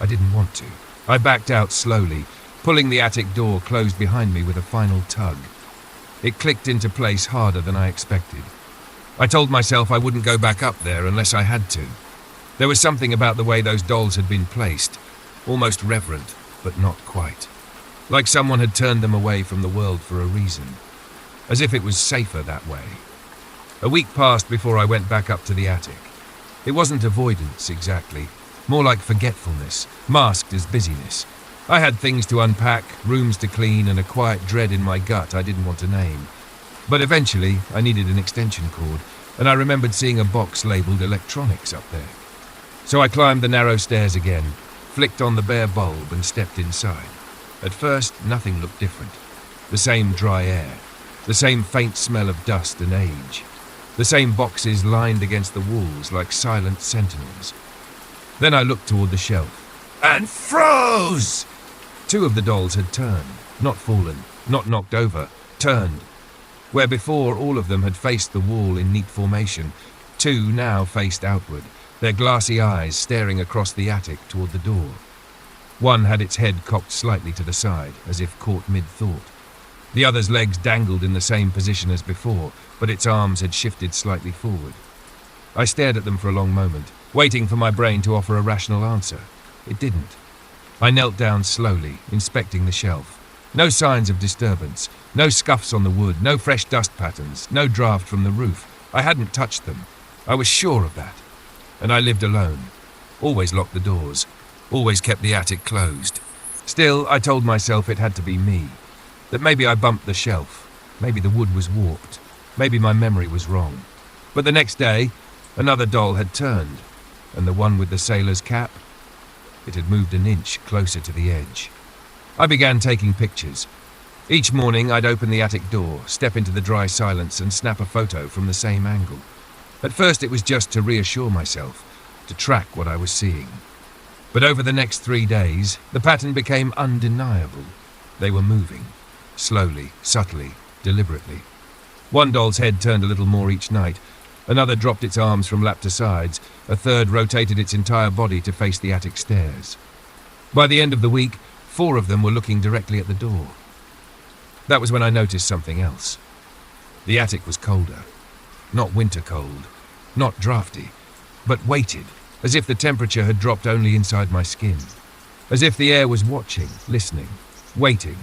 I didn't want to. I backed out slowly, pulling the attic door closed behind me with a final tug. It clicked into place harder than I expected. I told myself I wouldn't go back up there unless I had to. There was something about the way those dolls had been placed, almost reverent, but not quite. Like someone had turned them away from the world for a reason. As if it was safer that way. A week passed before I went back up to the attic. It wasn't avoidance, exactly. More like forgetfulness, masked as busyness. I had things to unpack, rooms to clean, and a quiet dread in my gut I didn't want to name. But eventually, I needed an extension cord, and I remembered seeing a box labelled electronics up there. So I climbed the narrow stairs again, flicked on the bare bulb, and stepped inside. At first, nothing looked different. The same dry air, the same faint smell of dust and age, the same boxes lined against the walls like silent sentinels. Then I looked toward the shelf, and froze! 2 of the dolls had turned, not fallen, not knocked over, turned. Where before all of them had faced the wall in neat formation, 2 now faced outward, their glassy eyes staring across the attic toward the door. One had its head cocked slightly to the side, as if caught mid-thought. The other's legs dangled in the same position as before, but its arms had shifted slightly forward. I stared at them for a long moment, waiting for my brain to offer a rational answer. It didn't. I knelt down slowly, inspecting the shelf. No signs of disturbance, no scuffs on the wood, no fresh dust patterns, no draft from the roof. I hadn't touched them. I was sure of that. And I lived alone. Always locked the doors. Always kept the attic closed. Still, I told myself it had to be me. That maybe I bumped the shelf. Maybe the wood was warped. Maybe my memory was wrong. But the next day, another doll had turned. And the one with the sailor's cap? It had moved an inch closer to the edge. I began taking pictures. Each morning I'd open the attic door, step into the dry silence and snap a photo from the same angle. At first it was just to reassure myself, to track what I was seeing. But over the next 3 days, the pattern became undeniable. They were moving. Slowly, subtly, deliberately. One doll's head turned a little more each night. Another dropped its arms from lap to sides. A third rotated its entire body to face the attic stairs. By the end of the week, 4 of them were looking directly at the door. That was when I noticed something else. The attic was colder. Not winter cold. Not drafty. But weighted, as if the temperature had dropped only inside my skin. As if the air was watching, listening, waiting.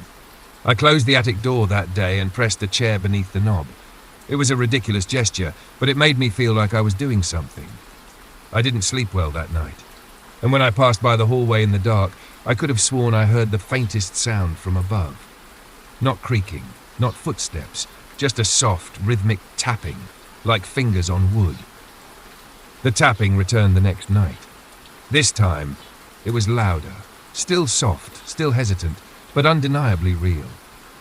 I closed the attic door that day and pressed a chair beneath the knob. It was a ridiculous gesture, but it made me feel like I was doing something. I didn't sleep well that night. And when I passed by the hallway in the dark, I could have sworn I heard the faintest sound from above. Not creaking, not footsteps, just a soft, rhythmic tapping, like fingers on wood. The tapping returned the next night. This time, it was louder, still soft, still hesitant, but undeniably real.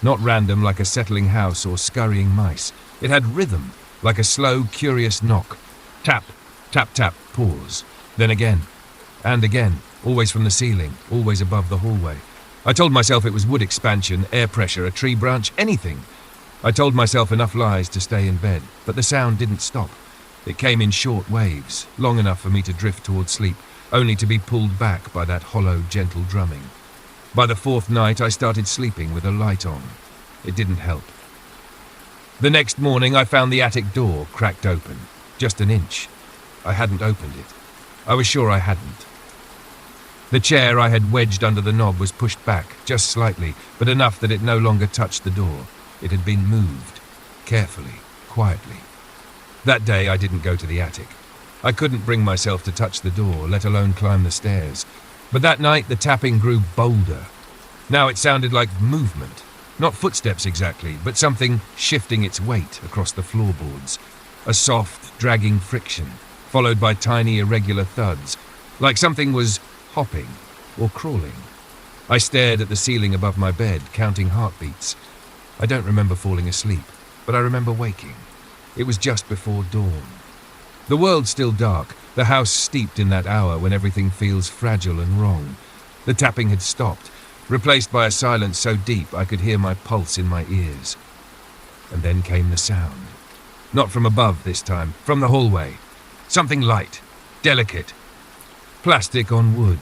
Not random like a settling house or scurrying mice. It had rhythm, like a slow, curious knock. Tap, tap, tap, pause. Then again, and again, always from the ceiling, always above the hallway. I told myself it was wood expansion, air pressure, a tree branch, anything. I told myself enough lies to stay in bed, but the sound didn't stop. It came in short waves, long enough for me to drift toward sleep, only to be pulled back by that hollow, gentle drumming. By the 4th night, I started sleeping with a light on. It didn't help. The next morning, I found the attic door cracked open, just an inch. I hadn't opened it. I was sure I hadn't. The chair I had wedged under the knob was pushed back, just slightly, but enough that it no longer touched the door. It had been moved, carefully, quietly. That day, I didn't go to the attic. I couldn't bring myself to touch the door, let alone climb the stairs. But that night, the tapping grew bolder. Now it sounded like movement. Not footsteps exactly, but something shifting its weight across the floorboards. A soft, dragging friction, followed by tiny, irregular thuds, like something was hopping or crawling. I stared at the ceiling above my bed, counting heartbeats. I don't remember falling asleep, but I remember waking. It was just before dawn. The world still dark, the house steeped in that hour when everything feels fragile and wrong. The tapping had stopped, replaced by a silence so deep I could hear my pulse in my ears. And then came the sound. Not from above this time, from the hallway. Something light, delicate. Plastic on wood.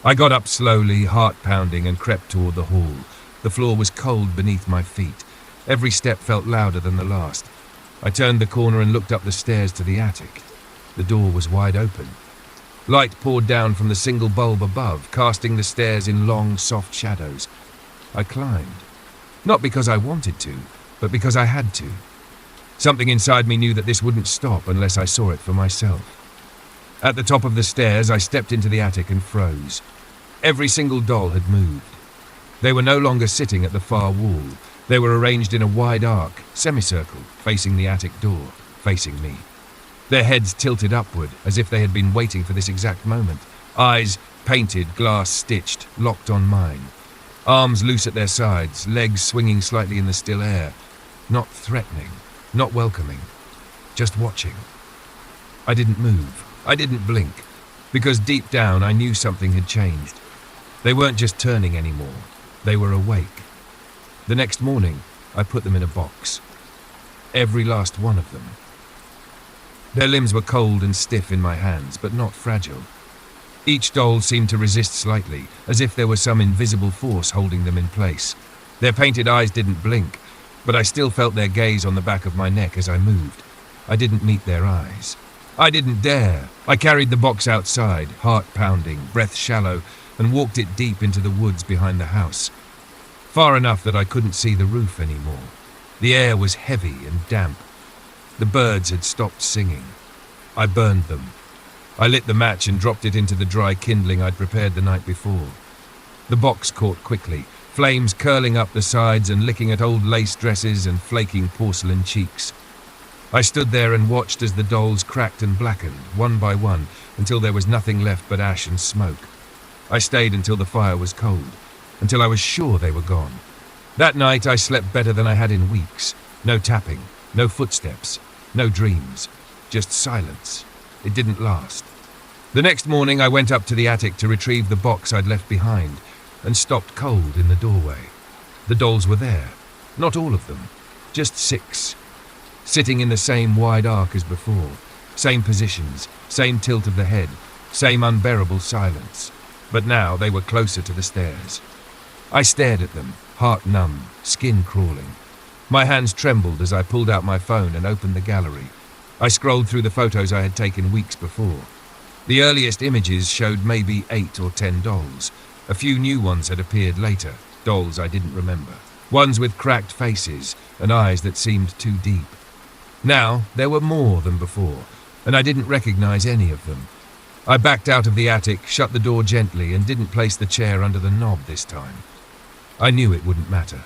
I got up slowly, heart pounding, and crept toward the hall. The floor was cold beneath my feet. Every step felt louder than the last. I turned the corner and looked up the stairs to the attic. The door was wide open. Light poured down from the single bulb above, casting the stairs in long, soft shadows. I climbed. Not because I wanted to, but because I had to. Something inside me knew that this wouldn't stop unless I saw it for myself. At the top of the stairs, I stepped into the attic and froze. Every single doll had moved. They were no longer sitting at the far wall. They were arranged in a wide arc, semicircle, facing the attic door, facing me. Their heads tilted upward, as if they had been waiting for this exact moment. Eyes, painted, glass-stitched, locked on mine. Arms loose at their sides, legs swinging slightly in the still air. Not threatening, not welcoming, just watching. I didn't move. I didn't blink, because deep down I knew something had changed. They weren't just turning anymore. They were awake. The next morning, I put them in a box. Every last one of them. Their limbs were cold and stiff in my hands, but not fragile. Each doll seemed to resist slightly, as if there was some invisible force holding them in place. Their painted eyes didn't blink, but I still felt their gaze on the back of my neck as I moved. I didn't meet their eyes. I didn't dare. I carried the box outside, heart pounding, breath shallow, and walked it deep into the woods behind the house. Far enough that I couldn't see the roof anymore. The air was heavy and damp. The birds had stopped singing. I burned them. I lit the match and dropped it into the dry kindling I'd prepared the night before. The box caught quickly, flames curling up the sides and licking at old lace dresses and flaking porcelain cheeks. I stood there and watched as the dolls cracked and blackened, one by one, until there was nothing left but ash and smoke. I stayed until the fire was cold, until I was sure they were gone. That night I slept better than I had in weeks. No tapping, no footsteps, no dreams, just silence. It didn't last. The next morning I went up to the attic to retrieve the box I'd left behind, and stopped cold in the doorway. The dolls were there, not all of them, just 6. Sitting in the same wide arc as before, same positions, same tilt of the head, same unbearable silence. But now they were closer to the stairs. I stared at them, heart numb, skin crawling. My hands trembled as I pulled out my phone and opened the gallery. I scrolled through the photos I had taken weeks before. The earliest images showed maybe 8 or 10 dolls. A few new ones had appeared later, dolls I didn't remember. Ones with cracked faces and eyes that seemed too deep. Now, there were more than before, and I didn't recognize any of them. I backed out of the attic, shut the door gently, and didn't place the chair under the knob this time. I knew it wouldn't matter.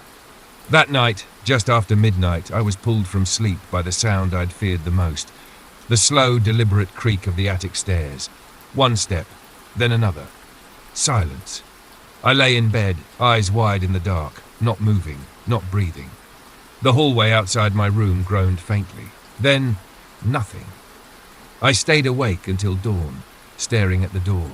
That night, just after midnight, I was pulled from sleep by the sound I'd feared the most. The slow, deliberate creak of the attic stairs. One step, then another. Silence. I lay in bed, eyes wide in the dark, not moving, not breathing. The hallway outside my room groaned faintly. Then, nothing. I stayed awake until dawn, staring at the door.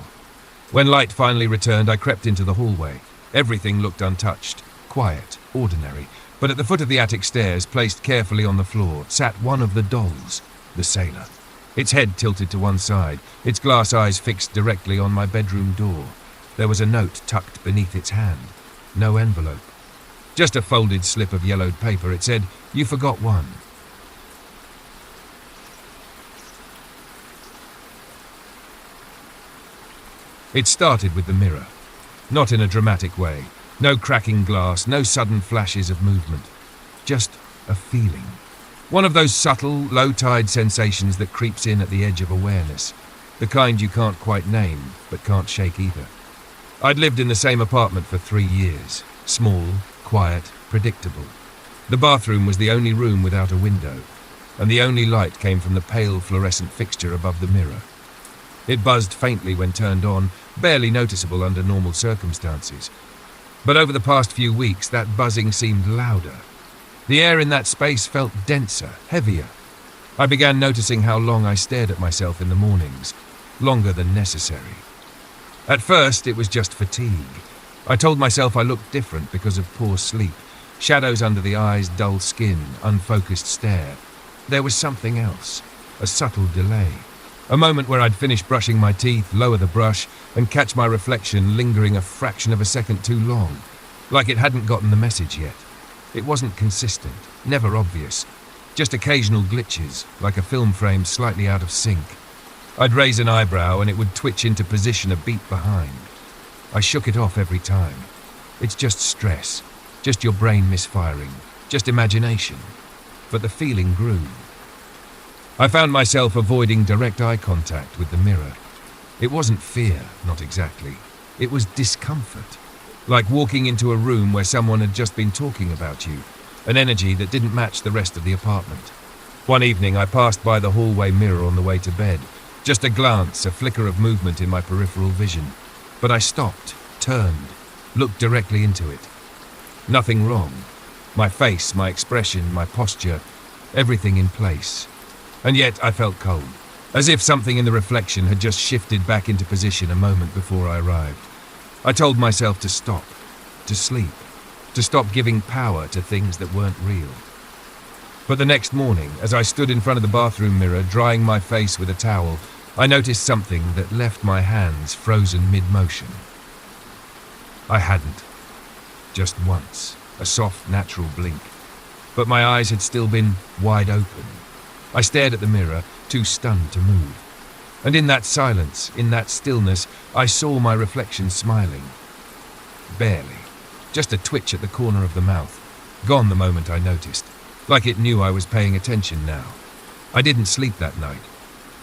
When light finally returned, I crept into the hallway. Everything looked untouched, quiet, ordinary. But at the foot of the attic stairs, placed carefully on the floor, sat one of the dolls, the sailor. Its head tilted to one side, its glass eyes fixed directly on my bedroom door. There was a note tucked beneath its hand. No envelope. Just a folded slip of yellowed paper. It said, "You forgot one." It started with the mirror. Not in a dramatic way. No cracking glass, no sudden flashes of movement. Just a feeling. One of those subtle, low-tide sensations that creeps in at the edge of awareness. The kind you can't quite name, but can't shake either. I'd lived in the same apartment for 3 years. Small, quiet, predictable. The bathroom was the only room without a window, and the only light came from the pale fluorescent fixture above the mirror. It buzzed faintly when turned on, barely noticeable under normal circumstances. But over the past few weeks, that buzzing seemed louder. The air in that space felt denser, heavier. I began noticing how long I stared at myself in the mornings, longer than necessary. At first, it was just fatigue. I told myself I looked different because of poor sleep, shadows under the eyes, dull skin, unfocused stare. There was something else, a subtle delay. A moment where I'd finish brushing my teeth, lower the brush, and catch my reflection lingering a fraction of a second too long, like it hadn't gotten the message yet. It wasn't consistent, never obvious, just occasional glitches, like a film frame slightly out of sync. I'd raise an eyebrow and it would twitch into position a beat behind. I shook it off every time. It's just stress, just your brain misfiring, just imagination. But the feeling grew. I found myself avoiding direct eye contact with the mirror. It wasn't fear, not exactly. It was discomfort. Like walking into a room where someone had just been talking about you, an energy that didn't match the rest of the apartment. One evening I passed by the hallway mirror on the way to bed. Just a glance, a flicker of movement in my peripheral vision. But I stopped, turned, looked directly into it. Nothing wrong. My face, my expression, my posture, everything in place. And yet I felt cold, as if something in the reflection had just shifted back into position a moment before I arrived. I told myself to stop, to sleep, to stop giving power to things that weren't real. But the next morning, as I stood in front of the bathroom mirror, drying my face with a towel, I noticed something that left my hands frozen mid-motion. I hadn't. Just once, a soft, natural blink. But my eyes had still been wide open. I stared at the mirror, too stunned to move. And in that silence, in that stillness, I saw my reflection smiling. Barely. Just a twitch at the corner of the mouth. Gone the moment I noticed. Like it knew I was paying attention now. I didn't sleep that night.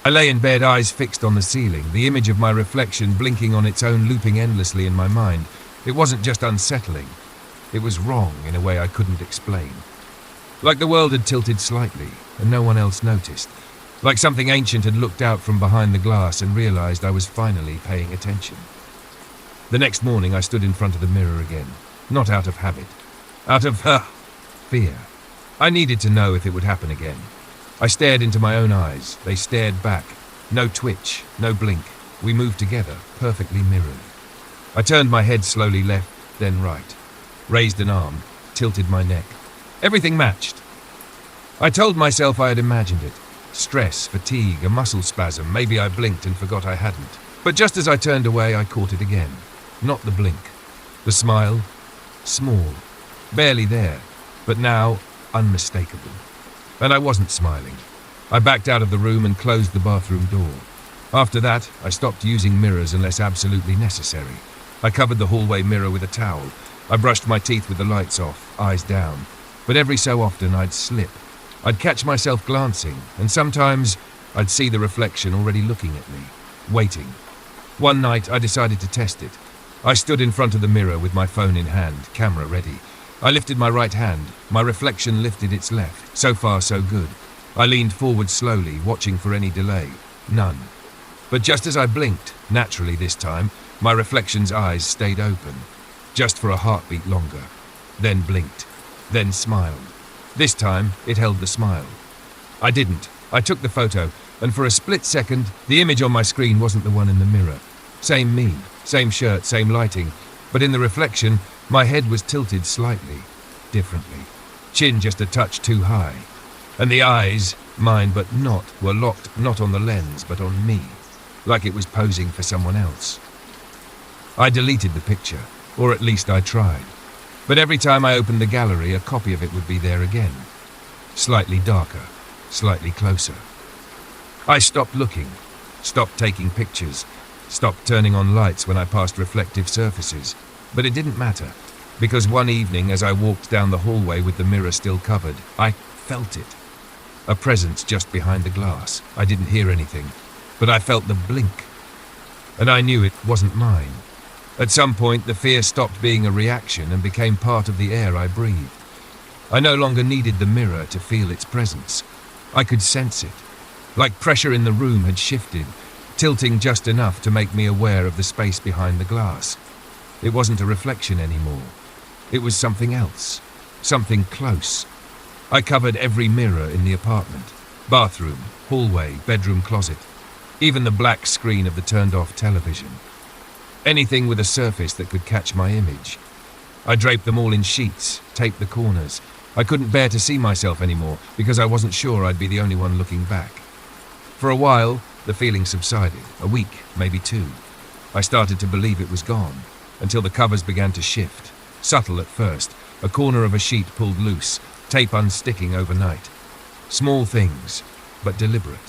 I lay in bed, eyes fixed on the ceiling, the image of my reflection blinking on its own, looping endlessly in my mind. It wasn't just unsettling. It was wrong in a way I couldn't explain. Like the world had tilted slightly, and no one else noticed. Like something ancient had looked out from behind the glass and realized I was finally paying attention. The next morning I stood in front of the mirror again, not out of habit, out of fear. I needed to know if it would happen again. I stared into my own eyes. They stared back. No twitch, no blink. We moved together, perfectly mirrored. I turned my head slowly left, then right. Raised an arm, tilted my neck. Everything matched. I told myself I had imagined it. Stress, fatigue, a muscle spasm. Maybe I blinked and forgot I hadn't. But just as I turned away, I caught it again. Not the blink. The smile. Small. Barely there. But now, unmistakable. And I wasn't smiling. I backed out of the room and closed the bathroom door. After that, I stopped using mirrors unless absolutely necessary. I covered the hallway mirror with a towel. I brushed my teeth with the lights off, eyes down. But every so often I'd slip. I'd catch myself glancing, and sometimes I'd see the reflection already looking at me, waiting. One night I decided to test it. I stood in front of the mirror with my phone in hand, camera ready. I lifted my right hand. My reflection lifted its left. So far, so good. I leaned forward slowly, watching for any delay. None. But just as I blinked, naturally this time, my reflection's eyes stayed open. Just for a heartbeat longer. Then blinked. Then smiled. This time, it held the smile. I didn't. I took the photo, and for a split second, the image on my screen wasn't the one in the mirror. Same me, same shirt, same lighting. But in the reflection, my head was tilted slightly, differently. Chin just a touch too high. And the eyes, mine but not, were locked not on the lens but on me, like it was posing for someone else. I deleted the picture, or at least I tried. But every time I opened the gallery, a copy of it would be there again. Slightly darker, slightly closer. I stopped looking, stopped taking pictures, stopped turning on lights when I passed reflective surfaces. But it didn't matter, because one evening as I walked down the hallway with the mirror still covered, I felt it. A presence just behind the glass. I didn't hear anything, but I felt the blink. And I knew it wasn't mine. At some point, the fear stopped being a reaction and became part of the air I breathed. I no longer needed the mirror to feel its presence. I could sense it. Like pressure in the room had shifted, tilting just enough to make me aware of the space behind the glass. It wasn't a reflection anymore. It was something else, something close. I covered every mirror in the apartment, bathroom, hallway, bedroom, closet, even the black screen of the turned-off television. Anything with a surface that could catch my image. I draped them all in sheets, taped the corners. I couldn't bear to see myself anymore because I wasn't sure I'd be the only one looking back. For a while, the feeling subsided, a week, maybe 2. I started to believe it was gone, until the covers began to shift. Subtle at first, a corner of a sheet pulled loose, tape unsticking overnight. Small things, but deliberate.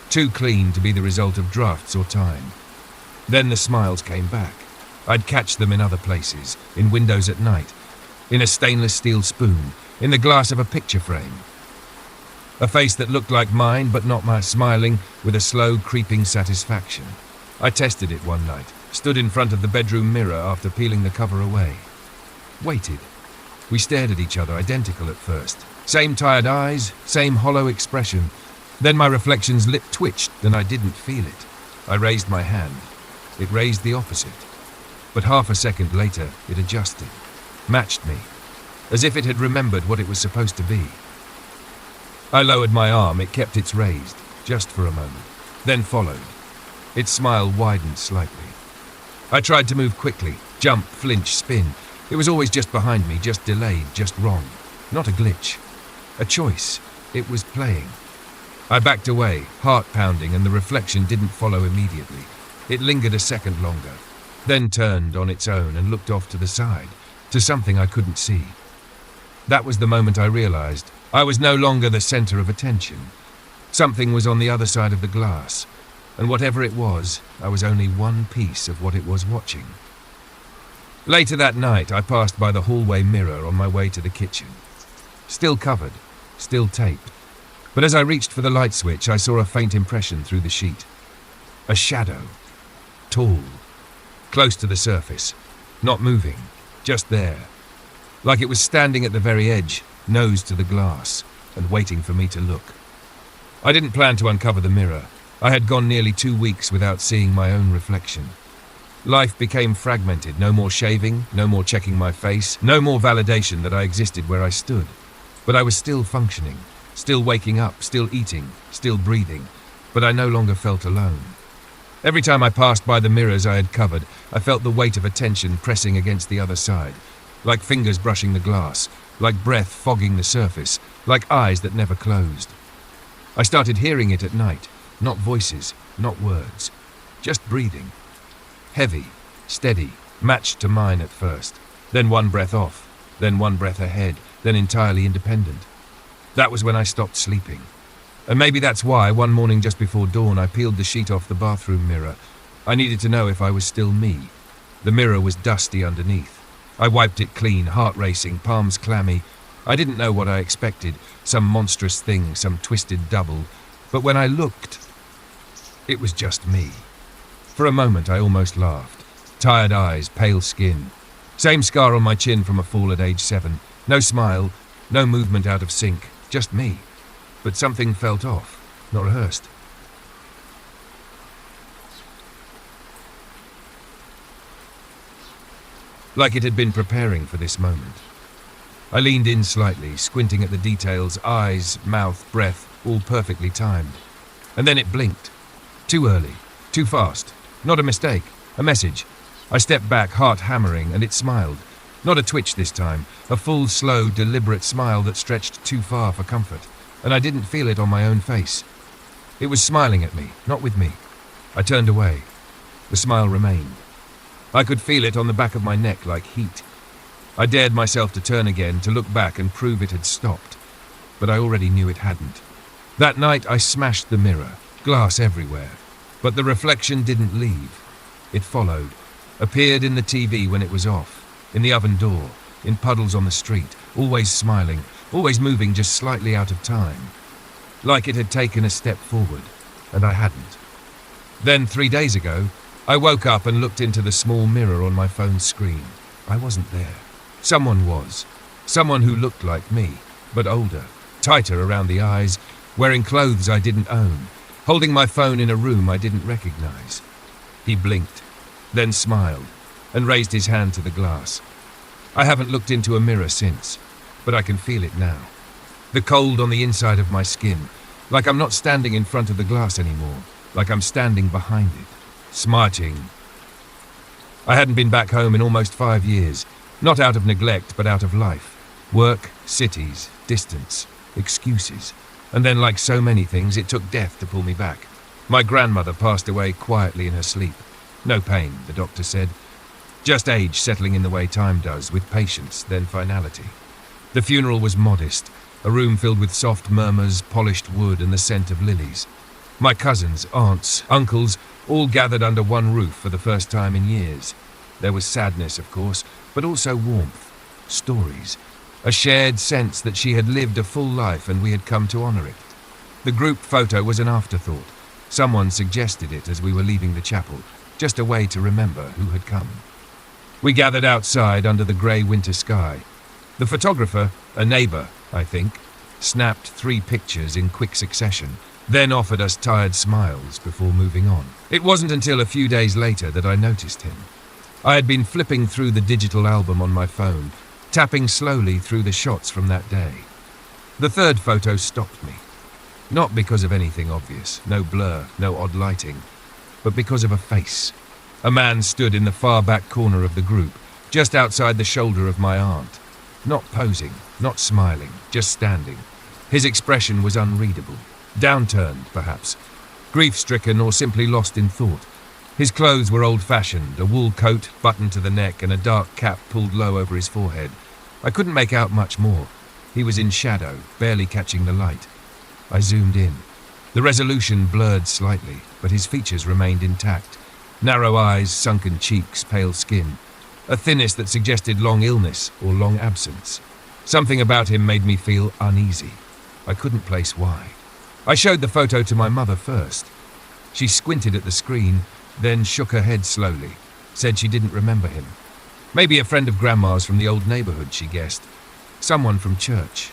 Too clean to be the result of drafts or time. Then the smiles came back. I'd catch them in other places, in windows at night, in a stainless steel spoon, in the glass of a picture frame. A face that looked like mine, but not my, smiling with a slow, creeping satisfaction. I tested it one night, stood in front of the bedroom mirror after peeling the cover away. Waited. We stared at each other, identical at first. Same tired eyes, same hollow expression. Then my reflection's lip twitched, and I didn't feel it. I raised my hand. It raised the opposite. But half a second later, it adjusted. Matched me. As if it had remembered what it was supposed to be. I lowered my arm, it kept its raised, just for a moment. Then followed. Its smile widened slightly. I tried to move quickly, jump, flinch, spin. It was always just behind me, just delayed, just wrong. Not a glitch. A choice. It was playing. I backed away, heart pounding, and the reflection didn't follow immediately. It lingered a second longer, then turned on its own and looked off to the side, to something I couldn't see. That was the moment I realized I was no longer the center of attention. Something was on the other side of the glass, and whatever it was, I was only one piece of what it was watching. Later that night, I passed by the hallway mirror on my way to the kitchen. Still covered, still taped. But as I reached for the light switch, I saw a faint impression through the sheet. A shadow. Tall. Close to the surface. Not moving. Just there. Like it was standing at the very edge, nose to the glass, and waiting for me to look. I didn't plan to uncover the mirror. I had gone nearly 2 weeks without seeing my own reflection. Life became fragmented. No more shaving, no more checking my face, no more validation that I existed where I stood. But I was still functioning. Still waking up, still eating, still breathing, but I no longer felt alone. Every time I passed by the mirrors I had covered, I felt the weight of attention pressing against the other side, like fingers brushing the glass, like breath fogging the surface, like eyes that never closed. I started hearing it at night, not voices, not words, just breathing. Heavy, steady, matched to mine at first, then one breath off, then one breath ahead, then entirely independent. That was when I stopped sleeping. And maybe that's why, one morning just before dawn, I peeled the sheet off the bathroom mirror. I needed to know if I was still me. The mirror was dusty underneath. I wiped it clean, heart racing, palms clammy. I didn't know what I expected, some monstrous thing, some twisted double. But when I looked, it was just me. For a moment I almost laughed. Tired eyes, pale skin. Same scar on my chin from a fall at age 7. No smile, no movement out of sync. Just me. But something felt off, not rehearsed. Like it had been preparing for this moment. I leaned in slightly, squinting at the details, eyes, mouth, breath, all perfectly timed. And then it blinked. Too early, too fast. Not a mistake, a message. I stepped back, heart hammering, and it smiled. Not a twitch this time, a full, slow, deliberate smile that stretched too far for comfort, and I didn't feel it on my own face. It was smiling at me, not with me. I turned away. The smile remained. I could feel it on the back of my neck like heat. I dared myself to turn again, to look back and prove it had stopped, but I already knew it hadn't. That night I smashed the mirror, glass everywhere, but the reflection didn't leave. It followed, appeared in the TV when it was off, in the oven door, in puddles on the street, always smiling, always moving just slightly out of time. Like it had taken a step forward, and I hadn't. Then 3 days ago, I woke up and looked into the small mirror on my phone's screen. I wasn't there. Someone was. Someone who looked like me, but older, tighter around the eyes, wearing clothes I didn't own, holding my phone in a room I didn't recognize. He blinked, then smiled, and raised his hand to the glass. I haven't looked into a mirror since, but I can feel it now. The cold on the inside of my skin, like I'm not standing in front of the glass anymore, like I'm standing behind it, smarting. I hadn't been back home in almost 5 years, not out of neglect but out of life. Work, cities, distance, excuses. And then, like so many things, it took death to pull me back. My grandmother passed away quietly in her sleep. No pain, the doctor said. Just age settling in the way time does, with patience, then finality. The funeral was modest, a room filled with soft murmurs, polished wood, and the scent of lilies. My cousins, aunts, uncles, all gathered under one roof for the first time in years. There was sadness, of course, but also warmth, stories, a shared sense that she had lived a full life and we had come to honor it. The group photo was an afterthought. Someone suggested it as we were leaving the chapel, just a way to remember who had come. We gathered outside under the grey winter sky. The photographer, a neighbour, I think, snapped 3 pictures in quick succession, then offered us tired smiles before moving on. It wasn't until a few days later that I noticed him. I had been flipping through the digital album on my phone, tapping slowly through the shots from that day. The third photo stopped me. Not because of anything obvious, no blur, no odd lighting, but because of a face. A man stood in the far back corner of the group, just outside the shoulder of my aunt. Not posing, not smiling, just standing. His expression was unreadable. Downturned, perhaps. Grief-stricken or simply lost in thought. His clothes were old-fashioned, a wool coat buttoned to the neck and a dark cap pulled low over his forehead. I couldn't make out much more. He was in shadow, barely catching the light. I zoomed in. The resolution blurred slightly, but his features remained intact. Narrow eyes, sunken cheeks, pale skin. A thinness that suggested long illness or long absence. Something about him made me feel uneasy. I couldn't place why. I showed the photo to my mother first. She squinted at the screen, then shook her head slowly, said she didn't remember him. Maybe a friend of Grandma's from the old neighborhood, she guessed. Someone from church.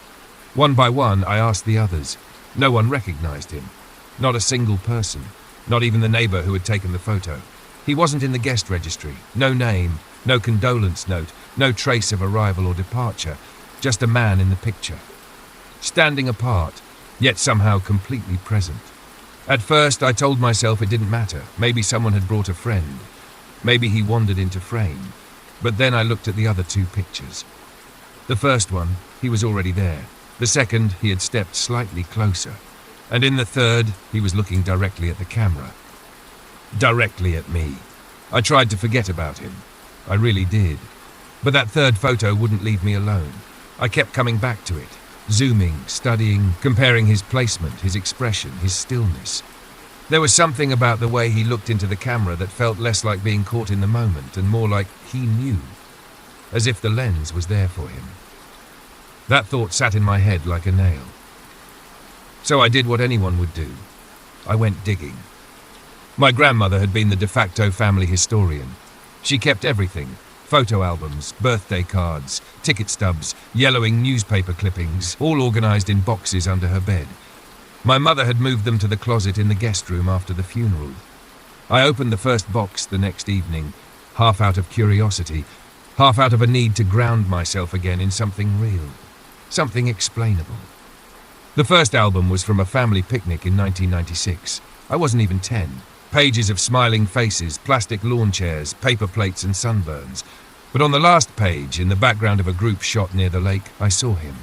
One by one, I asked the others. No one recognized him. Not a single person. Not even the neighbor who had taken the photo. He wasn't in the guest registry. No name, no condolence note, no trace of arrival or departure. Just a man in the picture. Standing apart, yet somehow completely present. At first, I told myself it didn't matter. Maybe someone had brought a friend. Maybe he wandered into frame. But then I looked at the other 2 pictures. The first one, he was already there. The second, he had stepped slightly closer. And in the third, he was looking directly at the camera. Directly at me. I tried to forget about him. I really did. But that third photo wouldn't leave me alone. I kept coming back to it. Zooming, studying, comparing his placement, his expression, his stillness. There was something about the way he looked into the camera that felt less like being caught in the moment and more like he knew, as if the lens was there for him. That thought sat in my head like a nail. So I did what anyone would do. I went digging. My grandmother had been the de facto family historian. She kept everything. Photo albums, birthday cards, ticket stubs, yellowing newspaper clippings, all organized in boxes under her bed. My mother had moved them to the closet in the guest room after the funeral. I opened the first box the next evening, half out of curiosity, half out of a need to ground myself again in something real, something explainable. The first album was from a family picnic in 1996. I wasn't even 10. Pages of smiling faces, plastic lawn chairs, paper plates and sunburns. But on the last page, in the background of a group shot near the lake, I saw him.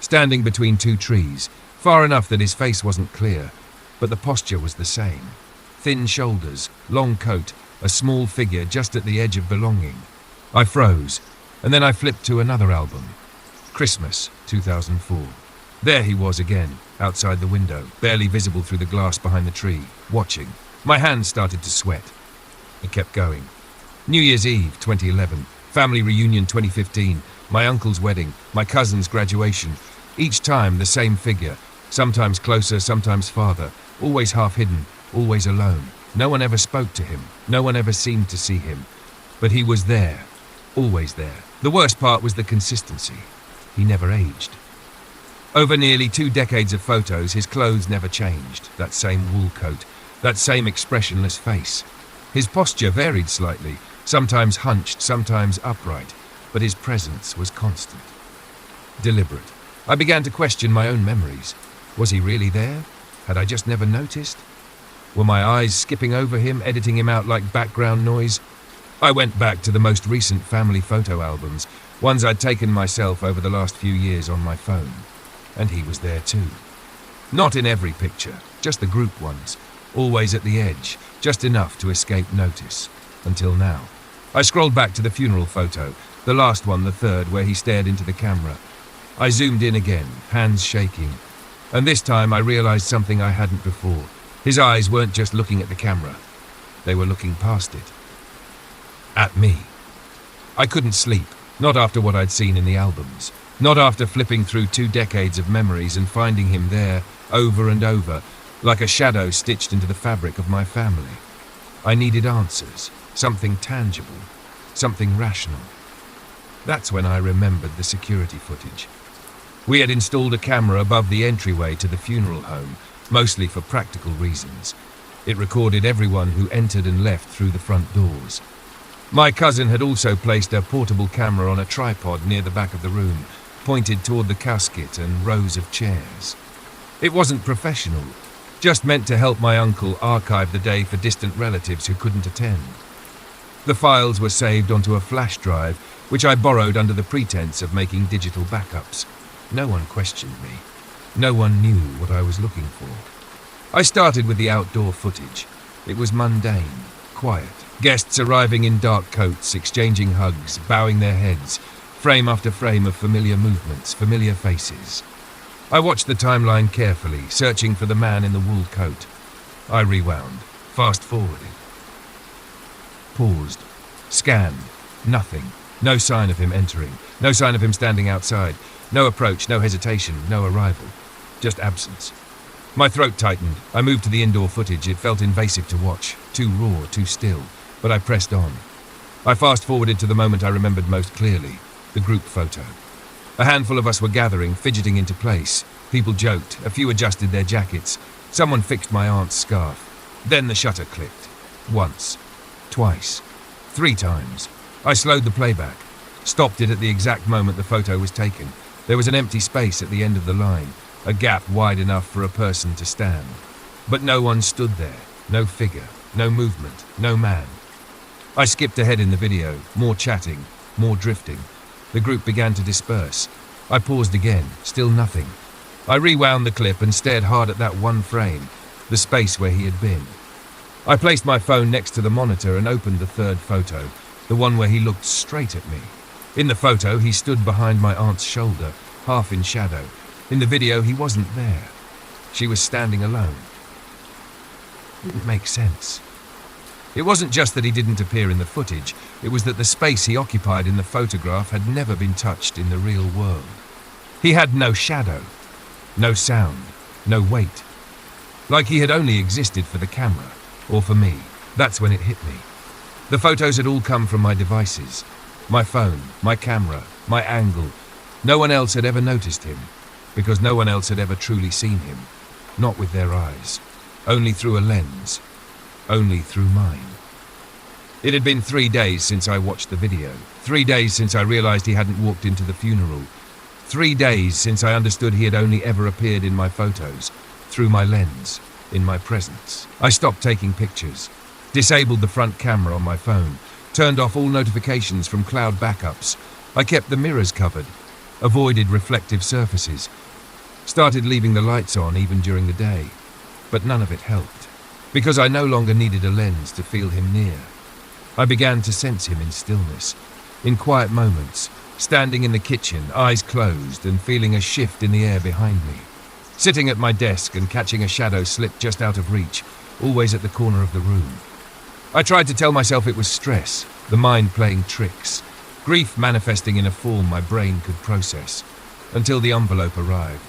Standing between 2 trees, far enough that his face wasn't clear, but the posture was the same. Thin shoulders, long coat, a small figure just at the edge of belonging. I froze, and then I flipped to another album. Christmas, 2004. There he was again, outside the window, barely visible through the glass behind the tree, watching. My hands started to sweat. It kept going. New Year's Eve, 2011. Family reunion, 2015. My uncle's wedding. My cousin's graduation. Each time, the same figure. Sometimes closer, sometimes farther. Always half hidden. Always alone. No one ever spoke to him. No one ever seemed to see him. But he was there. Always there. The worst part was the consistency. He never aged. Over nearly 2 decades of photos, his clothes never changed. That same wool coat, that same expressionless face. His posture varied slightly, sometimes hunched, sometimes upright, but his presence was constant. Deliberate. I began to question my own memories. Was he really there? Had I just never noticed? Were my eyes skipping over him, editing him out like background noise? I went back to the most recent family photo albums, ones I'd taken myself over the last few years on my phone. And he was there too. Not in every picture, just the group ones, always at the edge, just enough to escape notice. Until now. I scrolled back to the funeral photo, the last one, the third, where he stared into the camera. I zoomed in again, hands shaking. And this time I realized something I hadn't before. His eyes weren't just looking at the camera. They were looking past it. At me. I couldn't sleep, not after what I'd seen in the albums. Not after flipping through 2 decades of memories and finding him there, over and over, like a shadow stitched into the fabric of my family. I needed answers, something tangible, something rational. That's when I remembered the security footage. We had installed a camera above the entryway to the funeral home, mostly for practical reasons. It recorded everyone who entered and left through the front doors. My cousin had also placed a portable camera on a tripod near the back of the room, pointed toward the casket and rows of chairs. It wasn't professional, just meant to help my uncle archive the day for distant relatives who couldn't attend. The files were saved onto a flash drive, which I borrowed under the pretense of making digital backups. No one questioned me. No one knew what I was looking for. I started with the outdoor footage. It was mundane, quiet. Guests arriving in dark coats, exchanging hugs, bowing their heads, frame after frame of familiar movements, familiar faces. I watched the timeline carefully, searching for the man in the wool coat. I rewound, fast-forwarded. Paused. Scanned. Nothing. No sign of him entering. No sign of him standing outside. No approach, no hesitation, no arrival. Just absence. My throat tightened. I moved to the indoor footage. It felt invasive to watch. Too raw, too still. But I pressed on. I fast-forwarded to the moment I remembered most clearly. The group photo. A handful of us were gathering, fidgeting into place. People joked. A few adjusted their jackets. Someone fixed my aunt's scarf. Then the shutter clicked. Once. Twice. 3 times. I slowed the playback. Stopped it at the exact moment the photo was taken. There was an empty space at the end of the line. A gap wide enough for a person to stand. But no one stood there. No figure. No movement. No man. I skipped ahead in the video. More chatting. More drifting. The group began to disperse. I paused again. Still nothing. I rewound the clip and stared hard at that one frame. The space where he had been. I placed my phone next to the monitor and opened the third photo. The one where he looked straight at me. In the photo, he stood behind my aunt's shoulder, half in shadow. In the video, he wasn't there. She was standing alone. It didn't make sense. It wasn't just that he didn't appear in the footage, it was that the space he occupied in the photograph had never been touched in the real world. He had no shadow, no sound, no weight. Like he had only existed for the camera, or for me. That's when it hit me. The photos had all come from my devices. My phone, my camera, my angle. No one else had ever noticed him, because no one else had ever truly seen him. Not with their eyes. Only through a lens. Only through mine. It had been 3 days since I watched the video. 3 days since I realized he hadn't walked into the funeral. 3 days since I understood he had only ever appeared in my photos, through my lens, in my presence. I stopped taking pictures, disabled the front camera on my phone, turned off all notifications from cloud backups. I kept the mirrors covered, avoided reflective surfaces, started leaving the lights on even during the day. But none of it helped, because I no longer needed a lens to feel him near. I began to sense him in stillness, in quiet moments, standing in the kitchen, eyes closed, and feeling a shift in the air behind me. Sitting at my desk and catching a shadow slip just out of reach, always at the corner of the room. I tried to tell myself it was stress, the mind playing tricks, grief manifesting in a form my brain could process, until the envelope arrived.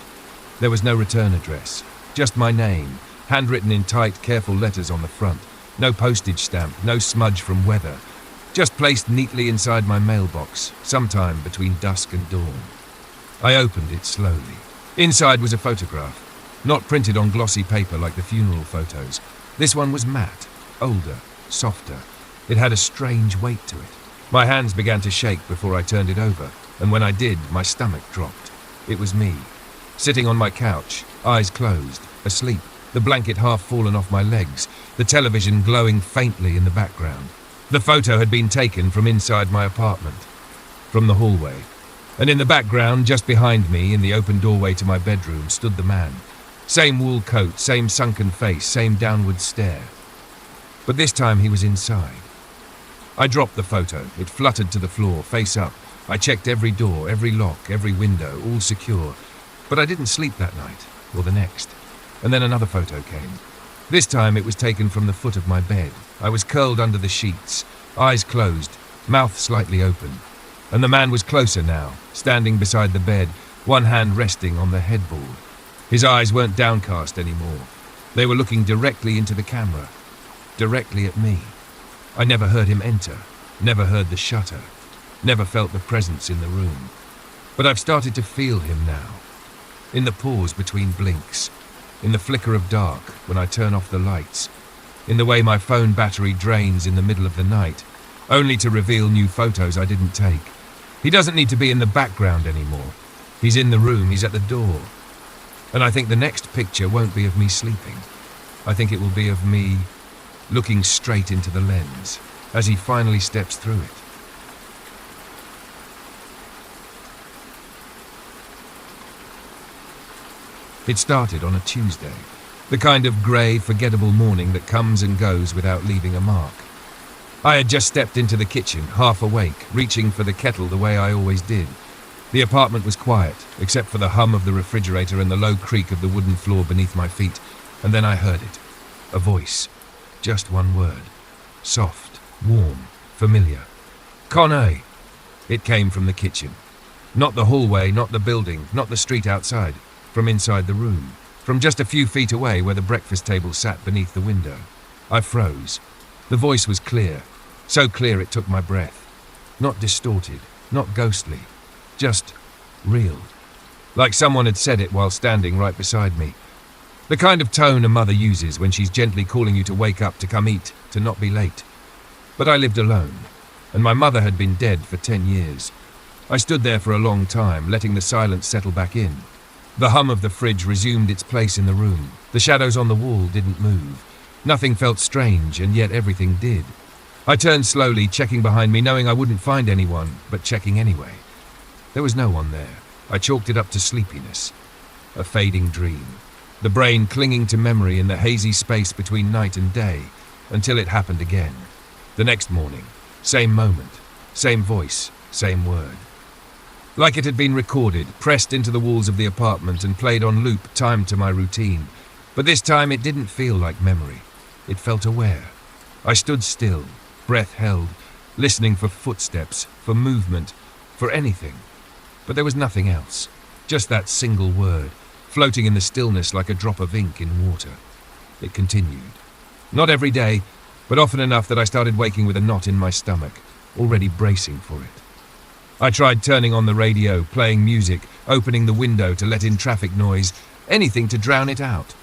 There was no return address, just my name, handwritten in tight, careful letters on the front. No postage stamp, no smudge from weather, just placed neatly inside my mailbox, sometime between dusk and dawn. I opened it slowly. Inside was a photograph, not printed on glossy paper like the funeral photos. This one was matte, older, softer. It had a strange weight to it. My hands began to shake before I turned it over, and when I did, my stomach dropped. It was me, sitting on my couch, eyes closed, asleep, the blanket half fallen off my legs, the television glowing faintly in the background. The photo had been taken from inside my apartment, from the hallway, and in the background, just behind me, in the open doorway to my bedroom, stood the man. Same wool coat, same sunken face, same downward stare. But this time he was inside. I dropped the photo. It fluttered to the floor, face up. I checked every door, every lock, every window, all secure. But I didn't sleep that night, or the next. And then another photo came. This time it was taken from the foot of my bed. I was curled under the sheets, eyes closed, mouth slightly open. And the man was closer now, standing beside the bed, one hand resting on the headboard. His eyes weren't downcast anymore. They were looking directly into the camera, directly at me. I never heard him enter, never heard the shutter, never felt the presence in the room. But I've started to feel him now. In the pause between blinks, in the flicker of dark when I turn off the lights, in the way my phone battery drains in the middle of the night, only to reveal new photos I didn't take. He doesn't need to be in the background anymore. He's in the room, he's at the door. And I think the next picture won't be of me sleeping. I think it will be of me looking straight into the lens as he finally steps through it. It started on a Tuesday, the kind of grey, forgettable morning that comes and goes without leaving a mark. I had just stepped into the kitchen, half awake, reaching for the kettle the way I always did. The apartment was quiet, except for the hum of the refrigerator and the low creak of the wooden floor beneath my feet, and then I heard it. A voice. Just one word. Soft, warm, familiar. Connie! It came from the kitchen. Not the hallway, not the building, not the street outside. From inside the room. From just a few feet away where the breakfast table sat beneath the window. I froze. The voice was clear. So clear it took my breath. Not distorted, not ghostly. Just real. Like someone had said it while standing right beside me. The kind of tone a mother uses when she's gently calling you to wake up, to come eat, to not be late. But I lived alone, and my mother had been dead for 10 years. I stood there for a long time, letting the silence settle back in. The hum of the fridge resumed its place in the room. The shadows on the wall didn't move. Nothing felt strange, and yet everything did. I turned slowly, checking behind me, knowing I wouldn't find anyone, but checking anyway. There was no one there. I chalked it up to sleepiness. A fading dream. The brain clinging to memory in the hazy space between night and day, until it happened again. The next morning. Same moment. Same voice. Same word. Like it had been recorded, pressed into the walls of the apartment and played on loop, timed to my routine. But this time it didn't feel like memory. It felt aware. I stood still, breath held, listening for footsteps, for movement, for anything. But there was nothing else. Just that single word, floating in the stillness like a drop of ink in water. It continued. Not every day, but often enough that I started waking with a knot in my stomach, already bracing for it. I tried turning on the radio, playing music, opening the window to let in traffic noise, anything to drown it out.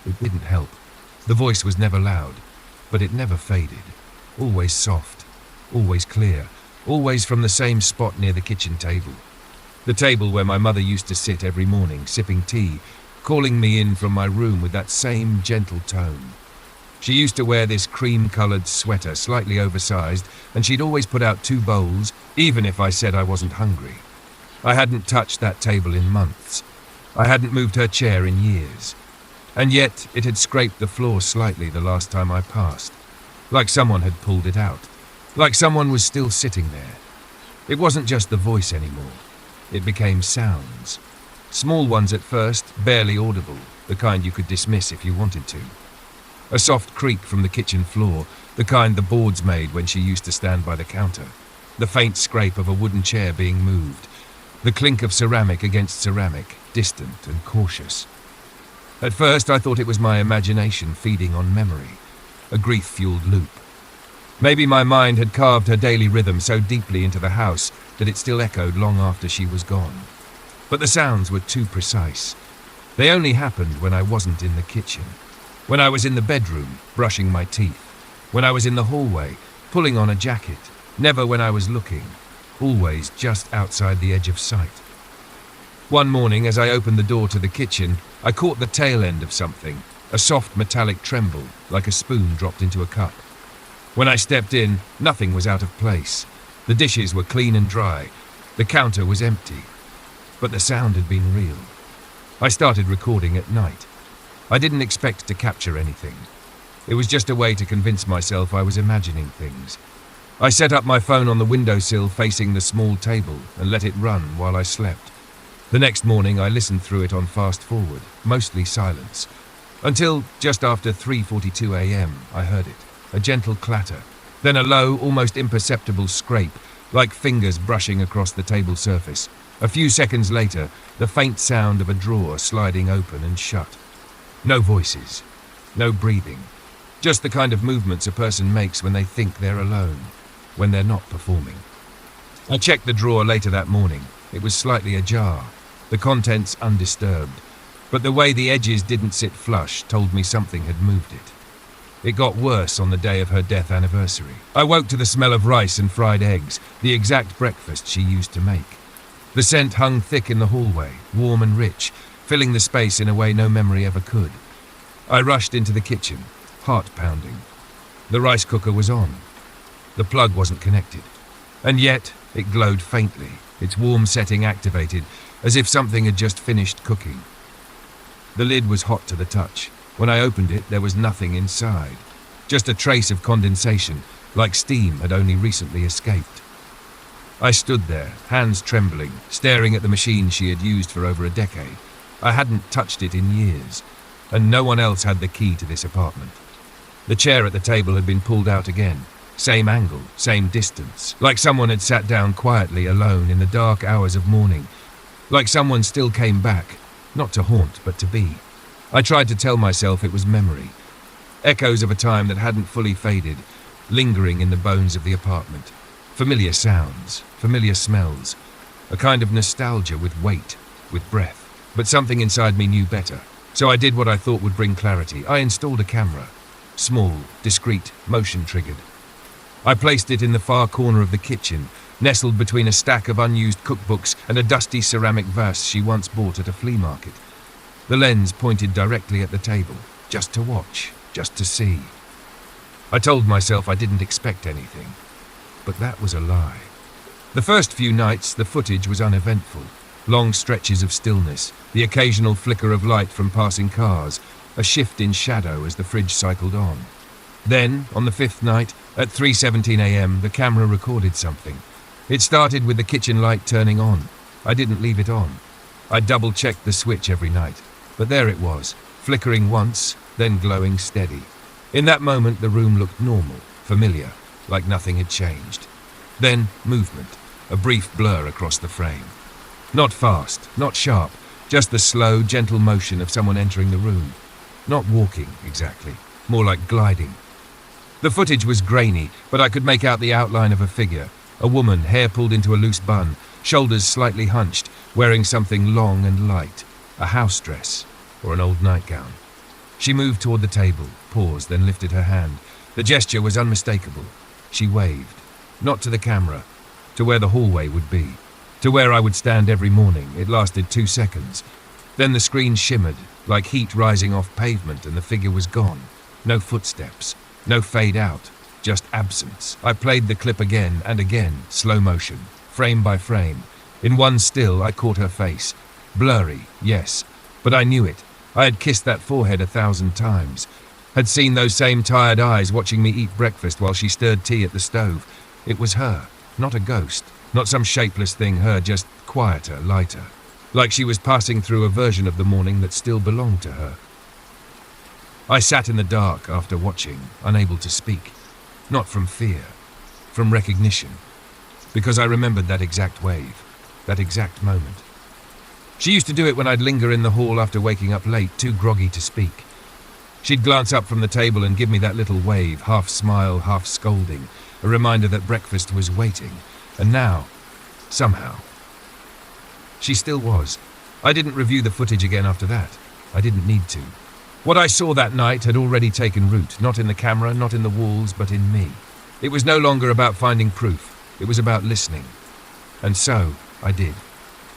It didn't help. The voice was never loud, but it never faded. Always soft, always clear, always from the same spot near the kitchen table. The table where my mother used to sit every morning, sipping tea, calling me in from my room with that same gentle tone. She used to wear this cream-coloured sweater, slightly oversized, and she'd always put out 2 bowls, even if I said I wasn't hungry. I hadn't touched that table in months. I hadn't moved her chair in years. And yet it had scraped the floor slightly the last time I passed. Like someone had pulled it out. Like someone was still sitting there. It wasn't just the voice anymore. It became sounds. Small ones at first, barely audible, the kind you could dismiss if you wanted to. A soft creak from the kitchen floor, the kind the boards made when she used to stand by the counter. The faint scrape of a wooden chair being moved. The clink of ceramic against ceramic, distant and cautious. At first I thought it was my imagination feeding on memory, a grief-fueled loop. Maybe my mind had carved her daily rhythm so deeply into the house that it still echoed long after she was gone. But the sounds were too precise. They only happened when I wasn't in the kitchen. When I was in the bedroom, brushing my teeth. When I was in the hallway, pulling on a jacket. Never when I was looking. Always just outside the edge of sight. One morning, as I opened the door to the kitchen, I caught the tail end of something, a soft metallic tremble, like a spoon dropped into a cup. When I stepped in, nothing was out of place. The dishes were clean and dry. The counter was empty. But the sound had been real. I started recording at night. I didn't expect to capture anything. It was just a way to convince myself I was imagining things. I set up my phone on the windowsill facing the small table and let it run while I slept. The next morning I listened through it on fast forward, mostly silence. Until just after 3:42 a.m. I heard it, a gentle clatter, then a low, almost imperceptible scrape, like fingers brushing across the table surface. A few seconds later, the faint sound of a drawer sliding open and shut. No voices, no breathing, just the kind of movements a person makes when they think they're alone, when they're not performing. I checked the drawer later that morning. It was slightly ajar, the contents undisturbed, but the way the edges didn't sit flush told me something had moved it. It got worse on the day of her death anniversary. I woke to the smell of rice and fried eggs, the exact breakfast she used to make. The scent hung thick in the hallway, warm and rich, filling the space in a way no memory ever could. I rushed into the kitchen, heart pounding. The rice cooker was on. The plug wasn't connected. And yet, it glowed faintly, its warm setting activated, as if something had just finished cooking. The lid was hot to the touch. When I opened it, there was nothing inside. Just a trace of condensation, like steam had only recently escaped. I stood there, hands trembling, staring at the machine she had used for over a decade. I hadn't touched it in years, and no one else had the key to this apartment. The chair at the table had been pulled out again. Same angle, same distance, like someone had sat down quietly alone in the dark hours of morning, like someone still came back, not to haunt, but to be. I tried to tell myself it was memory, echoes of a time that hadn't fully faded, lingering in the bones of the apartment. Familiar sounds, familiar smells, a kind of nostalgia with weight, with breath. But something inside me knew better, so I did what I thought would bring clarity. I installed a camera, small, discreet, motion-triggered. I placed it in the far corner of the kitchen, nestled between a stack of unused cookbooks and a dusty ceramic vase she once bought at a flea market. The lens pointed directly at the table, just to watch, just to see. I told myself I didn't expect anything, but that was a lie. The first few nights, the footage was uneventful. Long stretches of stillness, the occasional flicker of light from passing cars, a shift in shadow as the fridge cycled on. Then, on the fifth night, at 3:17 a.m., the camera recorded something. It started with the kitchen light turning on. I didn't leave it on. I double-checked the switch every night, but there it was, flickering once, then glowing steady. In that moment, the room looked normal, familiar, like nothing had changed. Then, movement, a brief blur across the frame. Not fast, not sharp, just the slow, gentle motion of someone entering the room. Not walking, exactly, more like gliding. The footage was grainy, but I could make out the outline of a figure, a woman, hair pulled into a loose bun, shoulders slightly hunched, wearing something long and light, a house dress or an old nightgown. She moved toward the table, paused, then lifted her hand. The gesture was unmistakable. She waved, not to the camera, to where the hallway would be, to where I would stand every morning. It lasted 2 seconds. Then the screen shimmered, like heat rising off pavement, and the figure was gone. No footsteps, no fade out, just absence. I played the clip again and again, slow motion, frame by frame. In one still, I caught her face. Blurry, yes, but I knew it. I had kissed that forehead 1,000 times. Had seen those same tired eyes watching me eat breakfast while she stirred tea at the stove. It was her, not a ghost, not some shapeless thing, her, just quieter, lighter. Like she was passing through a version of the morning that still belonged to her. I sat in the dark after watching, unable to speak. Not from fear, from recognition. Because I remembered that exact wave, that exact moment. She used to do it when I'd linger in the hall after waking up late, too groggy to speak. She'd glance up from the table and give me that little wave, half smile, half scolding, a reminder that breakfast was waiting. And now, somehow, She still was. I didn't review the footage again after that. I didn't need to. What I saw that night had already taken root, not in the camera, not in the walls, but in me. It was no longer about finding proof. It was about listening. And so, I did.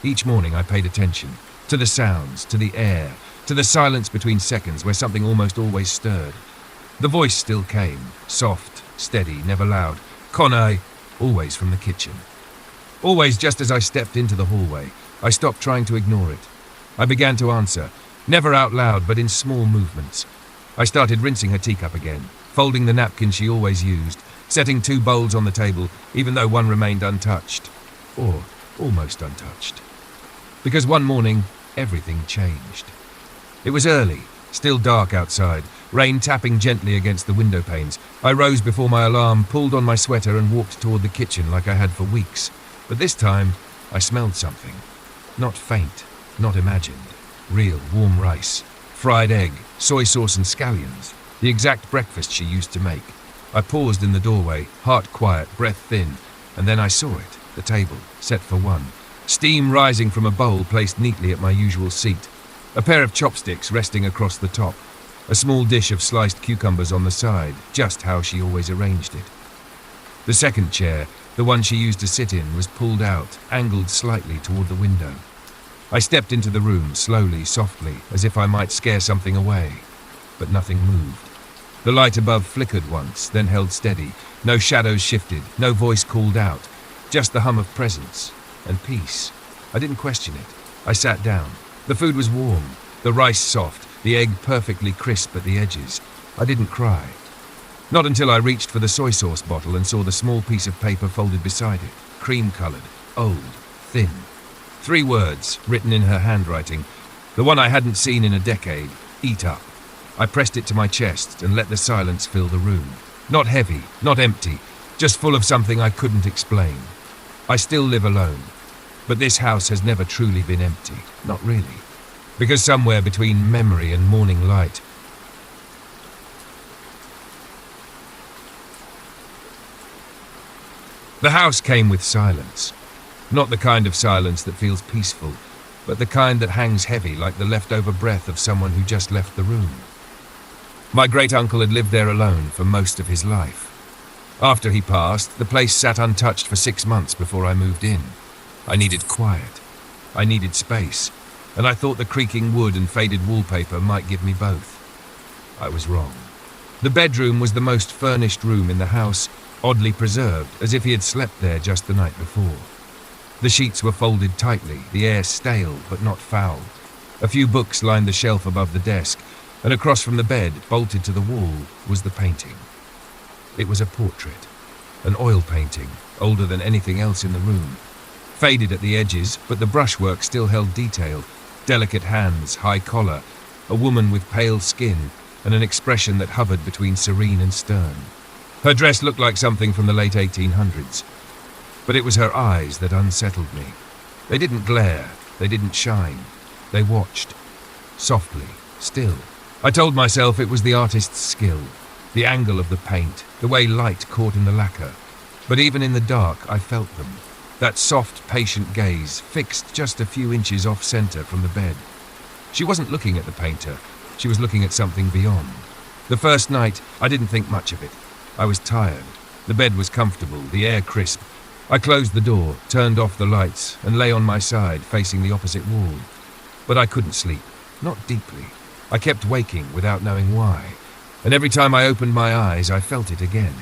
Each morning I paid attention. To the sounds, to the air, to the silence between seconds where something almost always stirred. The voice still came, soft, steady, never loud. Conai, always from the kitchen. Always just as I stepped into the hallway, I stopped trying to ignore it. I began to answer, never out loud but in small movements. I started rinsing her teacup again, folding the napkin she always used, setting 2 bowls on the table, even though one remained untouched. Or almost untouched. Because one morning, everything changed. It was early, still dark outside, rain tapping gently against the window panes. I rose before my alarm, pulled on my sweater and walked toward the kitchen like I had for weeks. But this time, I smelled something. Not faint, not imagined. Real warm rice, fried egg, soy sauce and scallions. The exact breakfast she used to make. I paused in the doorway, heart quiet, breath thin, and then I saw it, the table, set for one. Steam rising from a bowl placed neatly at my usual seat. A pair of chopsticks resting across the top. A small dish of sliced cucumbers on the side, just how she always arranged it. The second chair, the one she used to sit in, was pulled out, angled slightly toward the window. I stepped into the room, slowly, softly, as if I might scare something away. But nothing moved. The light above flickered once, then held steady. No shadows shifted, no voice called out. Just the hum of presence and peace. I didn't question it. I sat down. The food was warm, the rice soft, the egg perfectly crisp at the edges. I didn't cry. Not until I reached for the soy sauce bottle and saw the small piece of paper folded beside it, cream-colored, old, thin. 3 words, written in her handwriting. The one I hadn't seen in a decade, eat up. I pressed it to my chest and let the silence fill the room. Not heavy, not empty, just full of something I couldn't explain. I still live alone, but this house has never truly been empty, not really. Because somewhere between memory and morning light, the house came with silence. Not the kind of silence that feels peaceful, but the kind that hangs heavy like the leftover breath of someone who just left the room. My great-uncle had lived there alone for most of his life. After he passed, the place sat untouched for 6 months before I moved in. I needed quiet. I needed space, and I thought the creaking wood and faded wallpaper might give me both. I was wrong. The bedroom was the most furnished room in the house, oddly preserved, as if he had slept there just the night before. The sheets were folded tightly, the air stale but not foul. A few books lined the shelf above the desk, and across from the bed, bolted to the wall, was the painting. It was a portrait, an oil painting, older than anything else in the room. Faded at the edges, but the brushwork still held detail. Delicate hands, high collar, a woman with pale skin, and an expression that hovered between serene and stern. Her dress looked like something from the late 1800s. But it was her eyes that unsettled me. They didn't glare, they didn't shine. They watched. Softly, still. I told myself it was the artist's skill, the angle of the paint, the way light caught in the lacquer. But even in the dark, I felt them. That soft, patient gaze, fixed just a few inches off-center from the bed. She wasn't looking at the painter. She was looking at something beyond. The first night, I didn't think much of it. I was tired. The bed was comfortable, the air crisp. I closed the door, turned off the lights, and lay on my side, facing the opposite wall. But I couldn't sleep. Not deeply. I kept waking without knowing why. And every time I opened my eyes, I felt it again.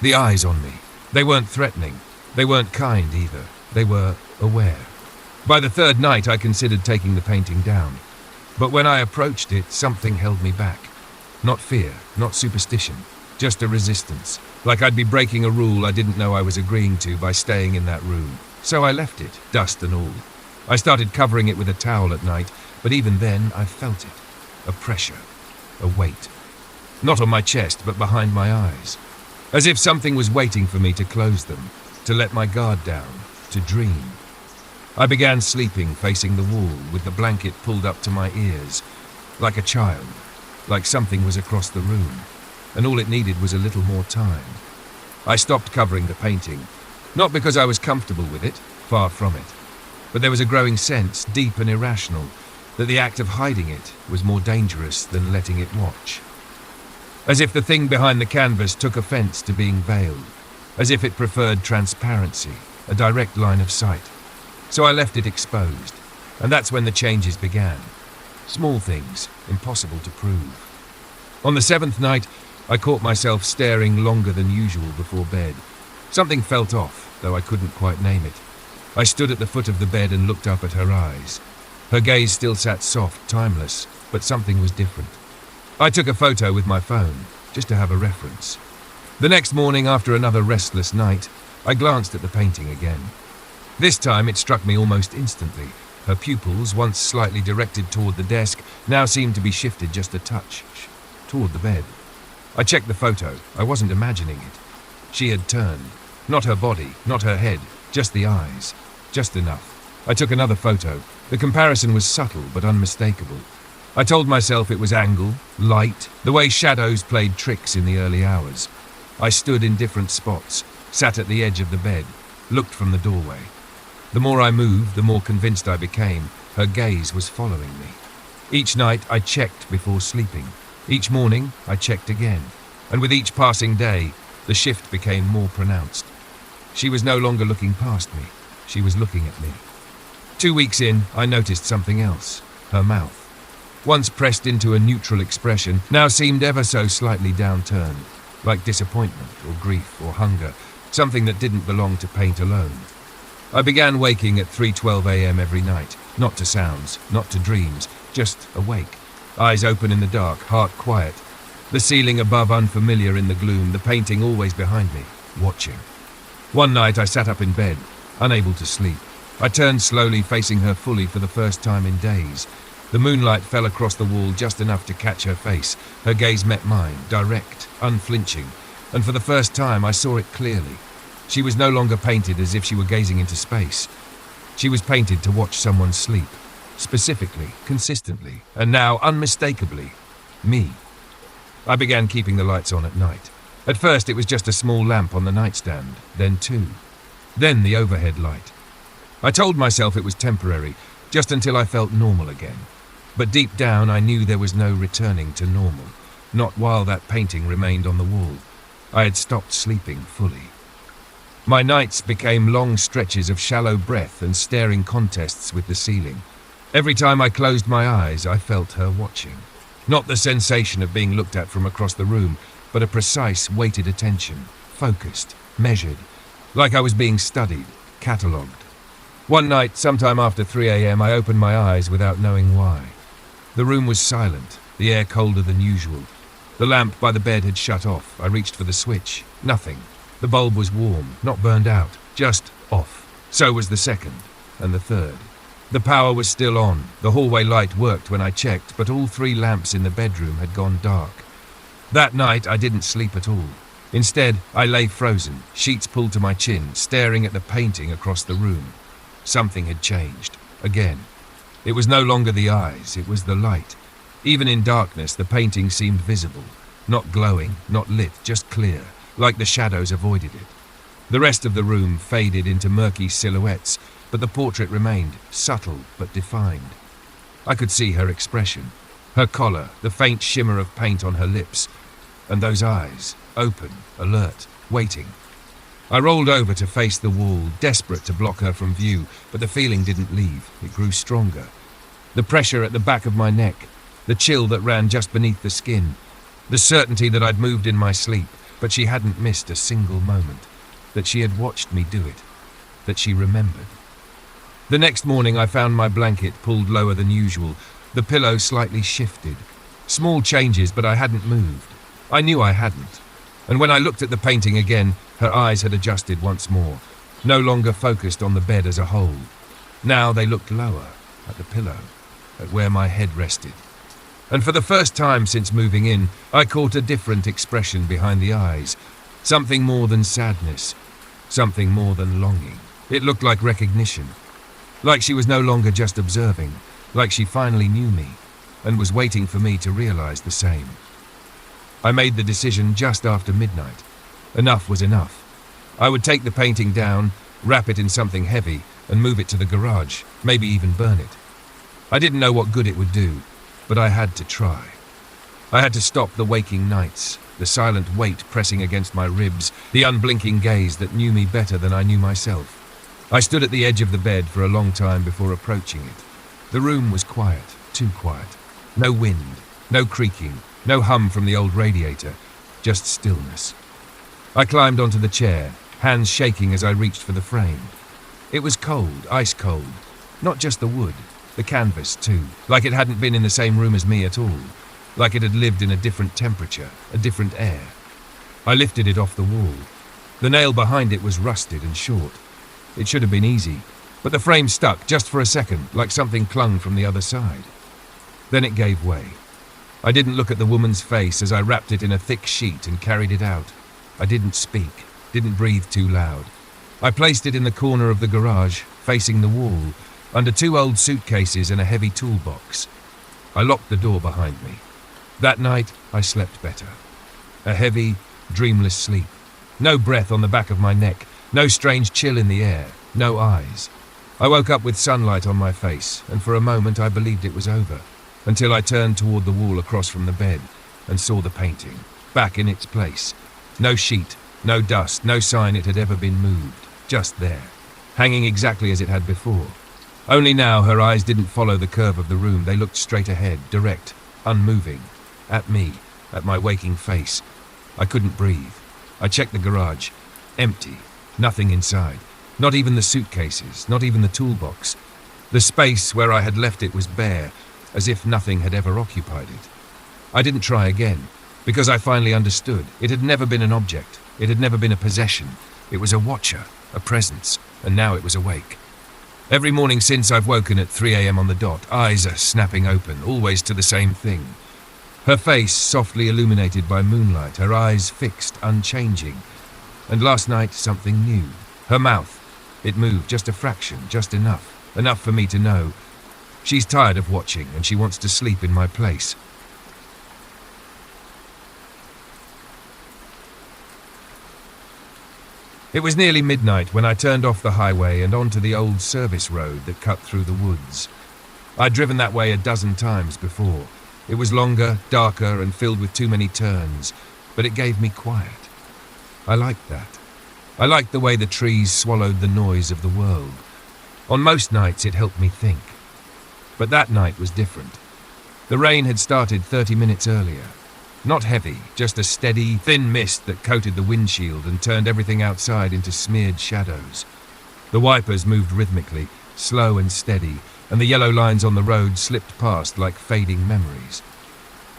The eyes on me. They weren't threatening. They weren't kind either. They were aware. By the third night, I considered taking the painting down. But when I approached it, something held me back. Not fear, not superstition, just a resistance. Like I'd be breaking a rule I didn't know I was agreeing to by staying in that room. So I left it, dust and all. I started covering it with a towel at night, but even then I felt it. A pressure, a weight. Not on my chest, but behind my eyes. As if something was waiting for me to close them, to let my guard down, to dream. I began sleeping facing the wall with the blanket pulled up to my ears, like a child, like something was across the room, and all it needed was a little more time. I stopped covering the painting, not because I was comfortable with it, far from it, but there was a growing sense, deep and irrational, that the act of hiding it was more dangerous than letting it watch. As if the thing behind the canvas took offence to being veiled, as if it preferred transparency, a direct line of sight. So I left it exposed, and that's when the changes began. Small things, impossible to prove. On the 7th night, I caught myself staring longer than usual before bed. Something felt off, though I couldn't quite name it. I stood at the foot of the bed and looked up at her eyes. Her gaze still sat soft, timeless, but something was different. I took a photo with my phone, just to have a reference. The next morning, after another restless night, I glanced at the painting again. This time it struck me almost instantly. Her pupils, once slightly directed toward the desk, now seemed to be shifted just a touch, toward the bed. I checked the photo. I wasn't imagining it. She had turned. Not her body, not her head, just the eyes. Just enough. I took another photo. The comparison was subtle but unmistakable. I told myself it was angle, light, the way shadows played tricks in the early hours. I stood in different spots, sat at the edge of the bed, looked from the doorway. The more I moved, the more convinced I became. Her gaze was following me. Each night I checked before sleeping. Each morning I checked again. And with each passing day, the shift became more pronounced. She was no longer looking past me. She was looking at me. 2 weeks in, I noticed something else. Her mouth. Once pressed into a neutral expression, now seemed ever so slightly downturned, like disappointment or grief or hunger, something that didn't belong to paint alone. I began waking at 3:12 a.m. every night, not to sounds, not to dreams, just awake, eyes open in the dark, heart quiet, the ceiling above unfamiliar in the gloom, the painting always behind me, watching. One night I sat up in bed, unable to sleep. I turned slowly, facing her fully for the first time in days. The moonlight fell across the wall just enough to catch her face. Her gaze met mine, direct, unflinching, and for the first time I saw it clearly. She was no longer painted as if she were gazing into space. She was painted to watch someone sleep, specifically, consistently, and now, unmistakably, me. I began keeping the lights on at night. At first it was just a small lamp on the nightstand, then 2. Then the overhead light. I told myself it was temporary, just until I felt normal again. But deep down I knew there was no returning to normal, not while that painting remained on the wall. I had stopped sleeping fully. My nights became long stretches of shallow breath and staring contests with the ceiling. Every time I closed my eyes, I felt her watching. Not the sensation of being looked at from across the room, but a precise, weighted attention, focused, measured, like I was being studied, catalogued. One night, sometime after 3 a.m., I opened my eyes without knowing why. The room was silent, the air colder than usual. The lamp by the bed had shut off. I reached for the switch. Nothing. The bulb was warm, not burned out, just off. So was the second, and the third. The power was still on. The hallway light worked when I checked, but all 3 lamps in the bedroom had gone dark. That night, I didn't sleep at all. Instead, I lay frozen, sheets pulled to my chin, staring at the painting across the room. Something had changed. Again. It was no longer the eyes, it was the light. Even in darkness, the painting seemed visible. Not glowing, not lit, just clear, like the shadows avoided it. The rest of the room faded into murky silhouettes, but the portrait remained, subtle but defined. I could see her expression, her collar, the faint shimmer of paint on her lips, and those eyes, open, alert, waiting. I rolled over to face the wall, desperate to block her from view, but the feeling didn't leave. It grew stronger. The pressure at the back of my neck, the chill that ran just beneath the skin, the certainty that I'd moved in my sleep, but she hadn't missed a single moment, that she had watched me do it, that she remembered. The next morning I found my blanket pulled lower than usual, the pillow slightly shifted. Small changes, but I hadn't moved. I knew I hadn't. And when I looked at the painting again, her eyes had adjusted once more, no longer focused on the bed as a whole. Now they looked lower, at the pillow, at where my head rested. And for the first time since moving in, I caught a different expression behind the eyes, something more than sadness, something more than longing. It looked like recognition, like she was no longer just observing, like she finally knew me, and was waiting for me to realize the same. I made the decision just after midnight. Enough was enough. I would take the painting down, wrap it in something heavy, and move it to the garage, maybe even burn it. I didn't know what good it would do, but I had to try. I had to stop the waking nights, the silent weight pressing against my ribs, the unblinking gaze that knew me better than I knew myself. I stood at the edge of the bed for a long time before approaching it. The room was quiet, too quiet. No wind, no creaking, no hum from the old radiator, just stillness. I climbed onto the chair, hands shaking as I reached for the frame. It was cold, ice cold. Not just the wood, the canvas too, like it hadn't been in the same room as me at all, like it had lived in a different temperature, a different air. I lifted it off the wall. The nail behind it was rusted and short. It should have been easy, but the frame stuck just for a second, like something clung from the other side. Then it gave way. I didn't look at the woman's face as I wrapped it in a thick sheet and carried it out. I didn't speak, didn't breathe too loud. I placed it in the corner of the garage, facing the wall, under 2 old suitcases and a heavy toolbox. I locked the door behind me. That night, I slept better. A heavy, dreamless sleep. No breath on the back of my neck, no strange chill in the air, no eyes. I woke up with sunlight on my face, and for a moment I believed it was over, until I turned toward the wall across from the bed and saw the painting, back in its place. No sheet, no dust, no sign it had ever been moved, just there, hanging exactly as it had before. Only now her eyes didn't follow the curve of the room, they looked straight ahead, direct, unmoving, at me, at my waking face. I couldn't breathe. I checked the garage. Empty. Nothing inside. Not even the suitcases, not even the toolbox. The space where I had left it was bare, as if nothing had ever occupied it. I didn't try again, because I finally understood. It had never been an object. It had never been a possession. It was a watcher, a presence, and now it was awake. Every morning since I've woken at 3 a.m. on the dot, eyes are snapping open, always to the same thing. Her face softly illuminated by moonlight, her eyes fixed, unchanging. And last night, something new. Her mouth. It moved just a fraction, just enough for me to know. She's tired of watching, and she wants to sleep in my place. It was nearly midnight when I turned off the highway and onto the old service road that cut through the woods. I'd driven that way a dozen times before. It was longer, darker, and filled with too many turns, but it gave me quiet. I liked that. I liked the way the trees swallowed the noise of the world. On most nights it helped me think. But that night was different. The rain had started 30 minutes earlier. Not heavy, just a steady, thin mist that coated the windshield and turned everything outside into smeared shadows. The wipers moved rhythmically, slow and steady, and the yellow lines on the road slipped past like fading memories.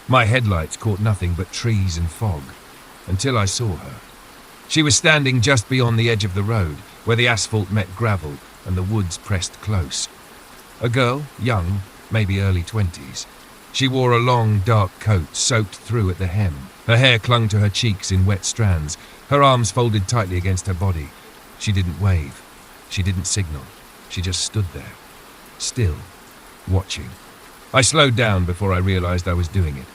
My headlights caught nothing but trees and fog, until I saw her. She was standing just beyond the edge of the road, where the asphalt met gravel and the woods pressed close. A girl, young, maybe early 20s. She wore a long, dark coat soaked through at the hem. Her hair clung to her cheeks in wet strands, her arms folded tightly against her body. She didn't wave. She didn't signal. She just stood there, still, watching. I slowed down before I realized I was doing it.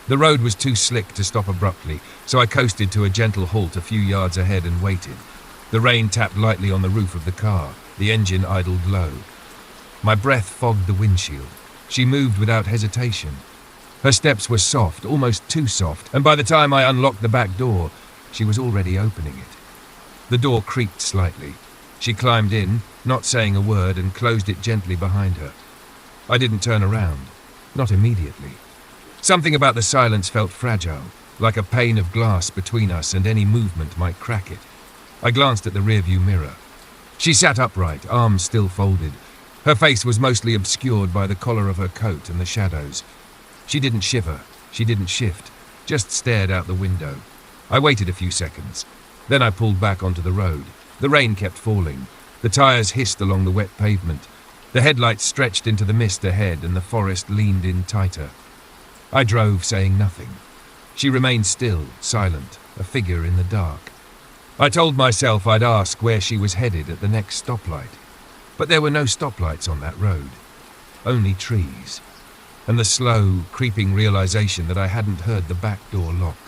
The road was too slick to stop abruptly, so I coasted to a gentle halt a few yards ahead and waited. The rain tapped lightly on the roof of the car. The engine idled low. My breath fogged the windshield. She moved without hesitation. Her steps were soft, almost too soft, and by the time I unlocked the back door, she was already opening it. The door creaked slightly. She climbed in, not saying a word, and closed it gently behind her. I didn't turn around. Not immediately. Something about the silence felt fragile, like a pane of glass between us and any movement might crack it. I glanced at the rearview mirror. She sat upright, arms still folded. Her face was mostly obscured by the collar of her coat and the shadows. She didn't shiver. She didn't shift. Just stared out the window. I waited a few seconds. Then I pulled back onto the road. The rain kept falling. The tires hissed along the wet pavement. The headlights stretched into the mist ahead and the forest leaned in tighter. I drove, saying nothing. She remained still, silent, a figure in the dark. I told myself I'd ask where she was headed at the next stoplight. But there were no stoplights on that road. Only trees. And the slow, creeping realization that I hadn't heard the back door lock.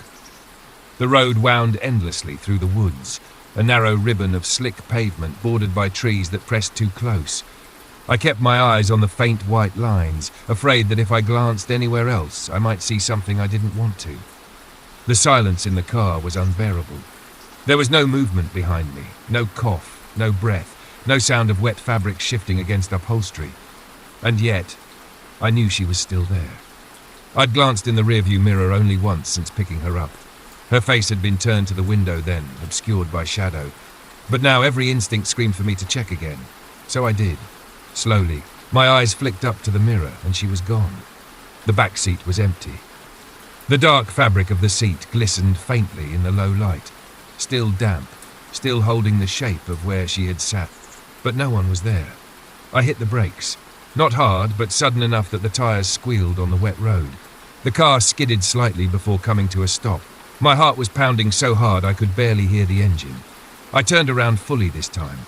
The road wound endlessly through the woods, a narrow ribbon of slick pavement bordered by trees that pressed too close. I kept my eyes on the faint white lines, afraid that if I glanced anywhere else, I might see something I didn't want to. The silence in the car was unbearable. There was no movement behind me, no cough, no breath, no sound of wet fabric shifting against upholstery. And yet, I knew she was still there. I'd glanced in the rearview mirror only once since picking her up. Her face had been turned to the window then, obscured by shadow. But now every instinct screamed for me to check again. So I did. Slowly, my eyes flicked up to the mirror, and she was gone. The back seat was empty. The dark fabric of the seat glistened faintly in the low light, still damp, still holding the shape of where she had sat. But no one was there. I hit the brakes. Not hard, but sudden enough that the tires squealed on the wet road. The car skidded slightly before coming to a stop. My heart was pounding so hard I could barely hear the engine. I turned around fully this time.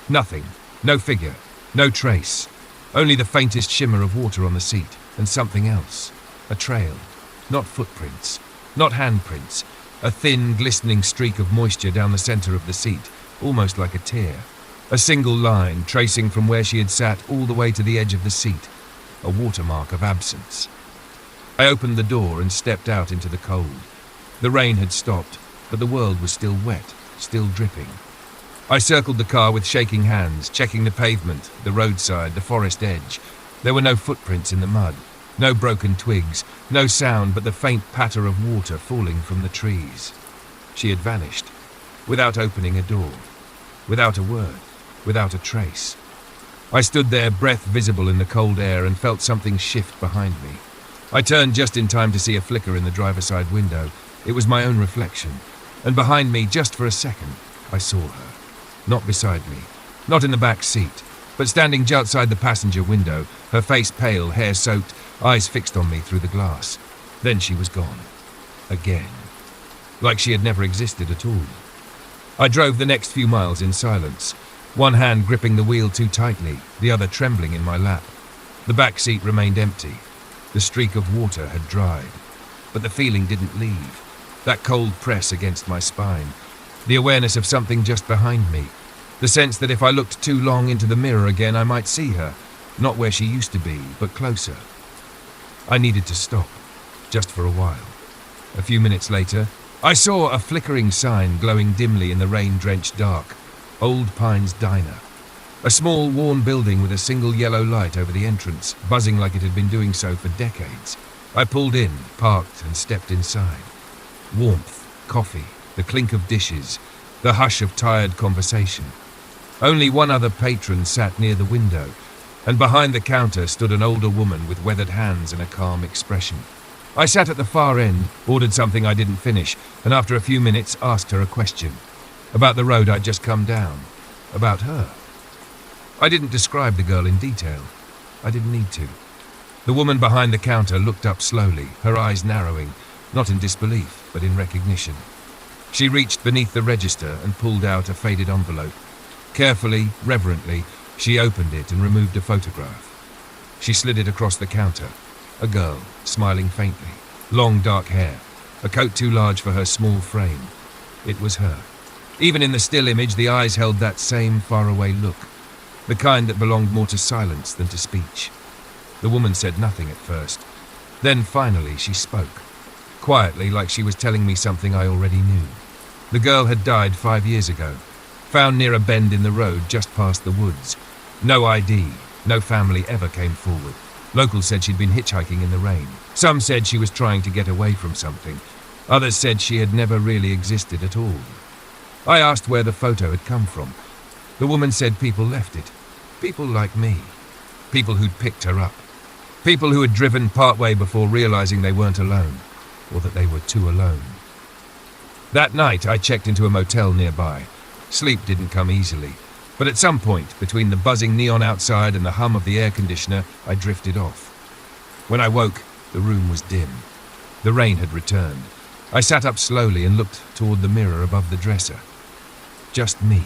Nothing. No figure. No trace. Only the faintest shimmer of water on the seat, and something else. A trail. Not footprints. Not handprints. A thin, glistening streak of moisture down the center of the seat, almost like a tear. A single line tracing from where she had sat all the way to the edge of the seat. A watermark of absence. I opened the door and stepped out into the cold. The rain had stopped, but the world was still wet, still dripping. I circled the car with shaking hands, checking the pavement, the roadside, the forest edge. There were no footprints in the mud, no broken twigs, no sound but the faint patter of water falling from the trees. She had vanished, without opening a door, without a word, without a trace. I stood there, breath visible in the cold air, and felt something shift behind me. I turned just in time to see a flicker in the driver's side window. It was my own reflection, and behind me, just for a second, I saw her. Not beside me, not in the back seat, but standing just outside the passenger window, her face pale, hair soaked, eyes fixed on me through the glass. Then she was gone. Again. Like she had never existed at all. I drove the next few miles in silence, one hand gripping the wheel too tightly, the other trembling in my lap. The back seat remained empty. The streak of water had dried. But the feeling didn't leave. That cold press against my spine. The awareness of something just behind me. The sense that if I looked too long into the mirror again, I might see her. Not where she used to be, but closer. I needed to stop, just for a while. A few minutes later, I saw a flickering sign glowing dimly in the rain-drenched dark. Old Pines Diner. A small, worn building with a single yellow light over the entrance, buzzing like it had been doing so for decades. I pulled in, parked, and stepped inside. Warmth, coffee, the clink of dishes, the hush of tired conversation. Only one other patron sat near the window, and behind the counter stood an older woman with weathered hands and a calm expression. I sat at the far end, ordered something I didn't finish, and after a few minutes asked her a question. About the road I'd just come down. About her. I didn't describe the girl in detail. I didn't need to. The woman behind the counter looked up slowly, her eyes narrowing, not in disbelief, but in recognition. She reached beneath the register and pulled out a faded envelope. Carefully, reverently, she opened it and removed a photograph. She slid it across the counter. A girl, smiling faintly. Long dark hair. A coat too large for her small frame. It was her. Even in the still image, the eyes held that same faraway look. The kind that belonged more to silence than to speech. The woman said nothing at first. Then finally she spoke. Quietly, like she was telling me something I already knew. The girl had died 5 years ago. Found near a bend in the road just past the woods. No ID. No family ever came forward. Locals said she'd been hitchhiking in the rain. Some said she was trying to get away from something. Others said she had never really existed at all. I asked where the photo had come from. The woman said people left it. People like me. People who'd picked her up. People who had driven partway before realizing they weren't alone, or that they were too alone. That night I checked into a motel nearby. Sleep didn't come easily, but at some point, between the buzzing neon outside and the hum of the air conditioner, I drifted off. When I woke, the room was dim. The rain had returned. I sat up slowly and looked toward the mirror above the dresser. Just me.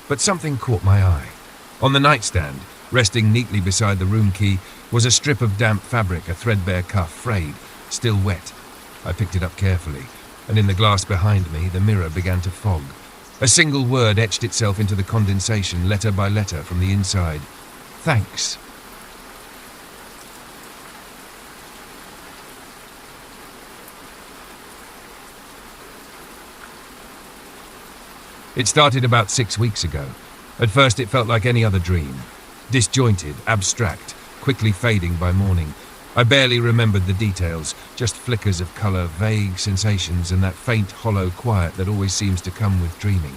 But something caught my eye. On the nightstand, resting neatly beside the room key, was a strip of damp fabric, a threadbare cuff, frayed, still wet. I picked it up carefully, and in the glass behind me, the mirror began to fog. A single word etched itself into the condensation, letter by letter, from the inside. Thanks. It started about 6 weeks ago. At first it felt like any other dream. Disjointed, abstract, quickly fading by morning. I barely remembered the details, just flickers of colour, vague sensations, and that faint, hollow quiet that always seems to come with dreaming.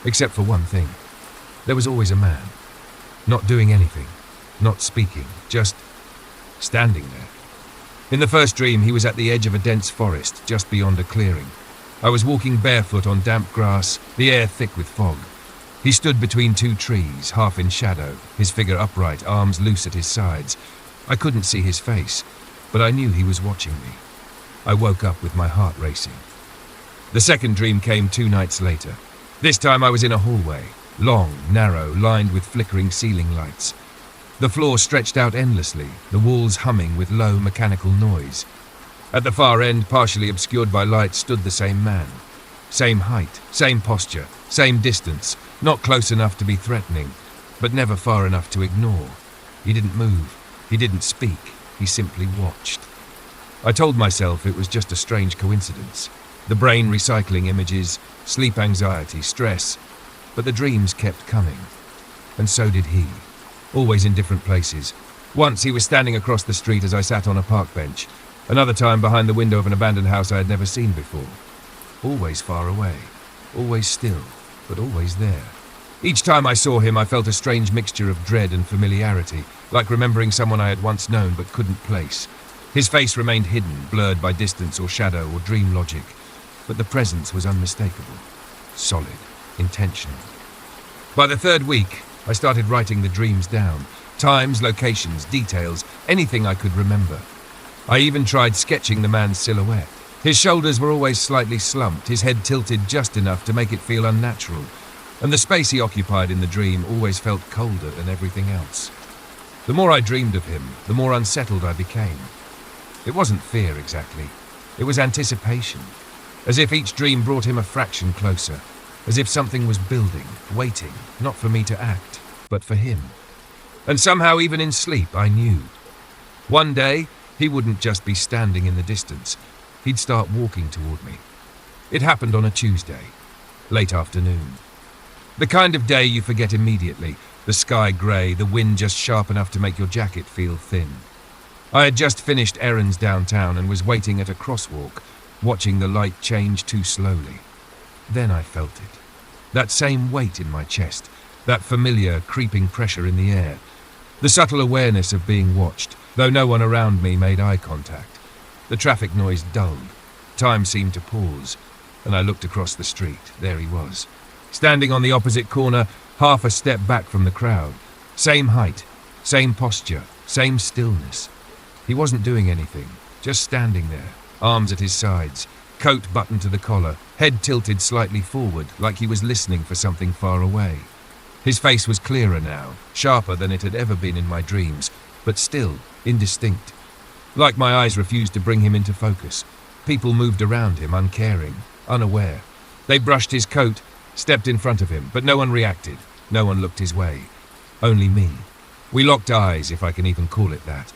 Except for one thing. There was always a man. Not doing anything. Not speaking. Just standing there. In the first dream, he was at the edge of a dense forest, just beyond a clearing. I was walking barefoot on damp grass, the air thick with fog. He stood between two trees, half in shadow, his figure upright, arms loose at his sides. I couldn't see his face, but I knew he was watching me. I woke up with my heart racing. The second dream came 2 nights later. This time I was in a hallway, long, narrow, lined with flickering ceiling lights. The floor stretched out endlessly, the walls humming with low mechanical noise. At the far end, partially obscured by light, stood the same man. Same height, same posture, same distance, not close enough to be threatening, but never far enough to ignore. He didn't move. He didn't speak. He simply watched. I told myself it was just a strange coincidence. The brain recycling images, sleep anxiety, stress. But the dreams kept coming. And so did he. Always in different places. Once he was standing across the street as I sat on a park bench. Another time behind the window of an abandoned house I had never seen before. Always far away. Always still, but always there. Each time I saw him, I felt a strange mixture of dread and familiarity, like remembering someone I had once known but couldn't place. His face remained hidden, blurred by distance or shadow or dream logic, but the presence was unmistakable, solid, intentional. By the third week, I started writing the dreams down, times, locations, details, anything I could remember. I even tried sketching the man's silhouette. His shoulders were always slightly slumped, his head tilted just enough to make it feel unnatural, and the space he occupied in the dream always felt colder than everything else. The more I dreamed of him, the more unsettled I became. It wasn't fear exactly. It was anticipation, as if each dream brought him a fraction closer, as if something was building, waiting, not for me to act, but for him. And somehow, even in sleep, I knew. One day, he wouldn't just be standing in the distance. He'd start walking toward me. It happened on a Tuesday, late afternoon. The kind of day you forget immediately, the sky grey, the wind just sharp enough to make your jacket feel thin. I had just finished errands downtown and was waiting at a crosswalk, watching the light change too slowly. Then I felt it. That same weight in my chest, that familiar, creeping pressure in the air. The subtle awareness of being watched, though no one around me made eye contact. The traffic noise dulled. Time seemed to pause, and I looked across the street. There he was, standing on the opposite corner, half a step back from the crowd. Same height, same posture, same stillness. He wasn't doing anything, just standing there, arms at his sides, coat buttoned to the collar, head tilted slightly forward, like he was listening for something far away. His face was clearer now, sharper than it had ever been in my dreams, but still indistinct. Like my eyes refused to bring him into focus. People moved around him, uncaring, unaware. They brushed his coat, stepped in front of him, but no one reacted. No one looked his way. Only me. We locked eyes, if I can even call it that.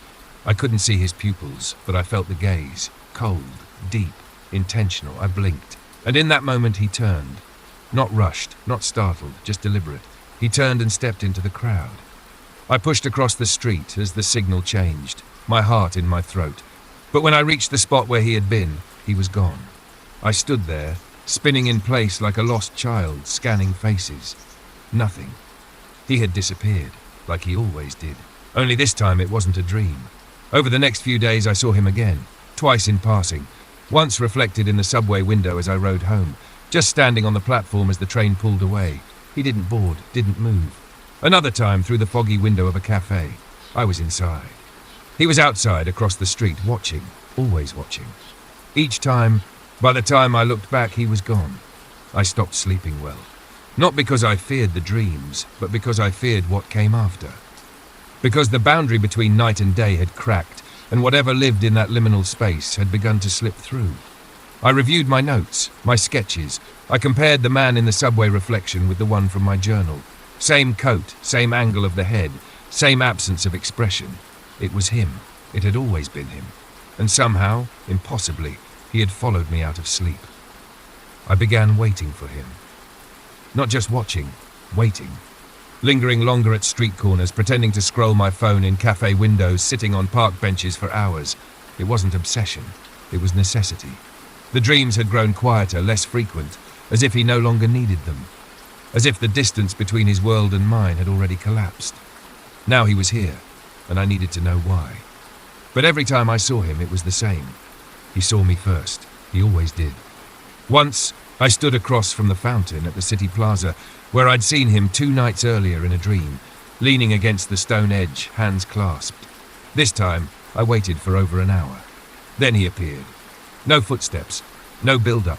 I couldn't see his pupils, but I felt the gaze. Cold, deep, intentional. I blinked. And in that moment he turned. Not rushed, not startled, just deliberate. He turned and stepped into the crowd. I pushed across the street as the signal changed, my heart in my throat. But when I reached the spot where he had been, he was gone. I stood there, spinning in place like a lost child, scanning faces. Nothing. He had disappeared, like he always did. Only this time it wasn't a dream. Over the next few days I saw him again, twice in passing, once reflected in the subway window as I rode home, just standing on the platform as the train pulled away. He didn't board, didn't move. Another time through the foggy window of a cafe. I was inside. He was outside across the street, watching, always watching. Each time, by the time I looked back, he was gone. I stopped sleeping well. Not because I feared the dreams, but because I feared what came after. Because the boundary between night and day had cracked, and whatever lived in that liminal space had begun to slip through. I reviewed my notes, my sketches. I compared the man in the subway reflection with the one from my journal. Same coat, same angle of the head, same absence of expression. It was him. It had always been him. And somehow, impossibly, he had followed me out of sleep. I began waiting for him. Not just watching, waiting. Lingering longer at street corners, pretending to scroll my phone in cafe windows, sitting on park benches for hours. It wasn't obsession. It was necessity. The dreams had grown quieter, less frequent, as if he no longer needed them. As if the distance between his world and mine had already collapsed. Now he was here, and I needed to know why. But every time I saw him, it was the same. He saw me first. He always did. Once, I stood across from the fountain at the city plaza, where I'd seen him 2 nights earlier in a dream, leaning against the stone edge, hands clasped. This time, I waited for over an hour. Then he appeared. No footsteps, no build-up.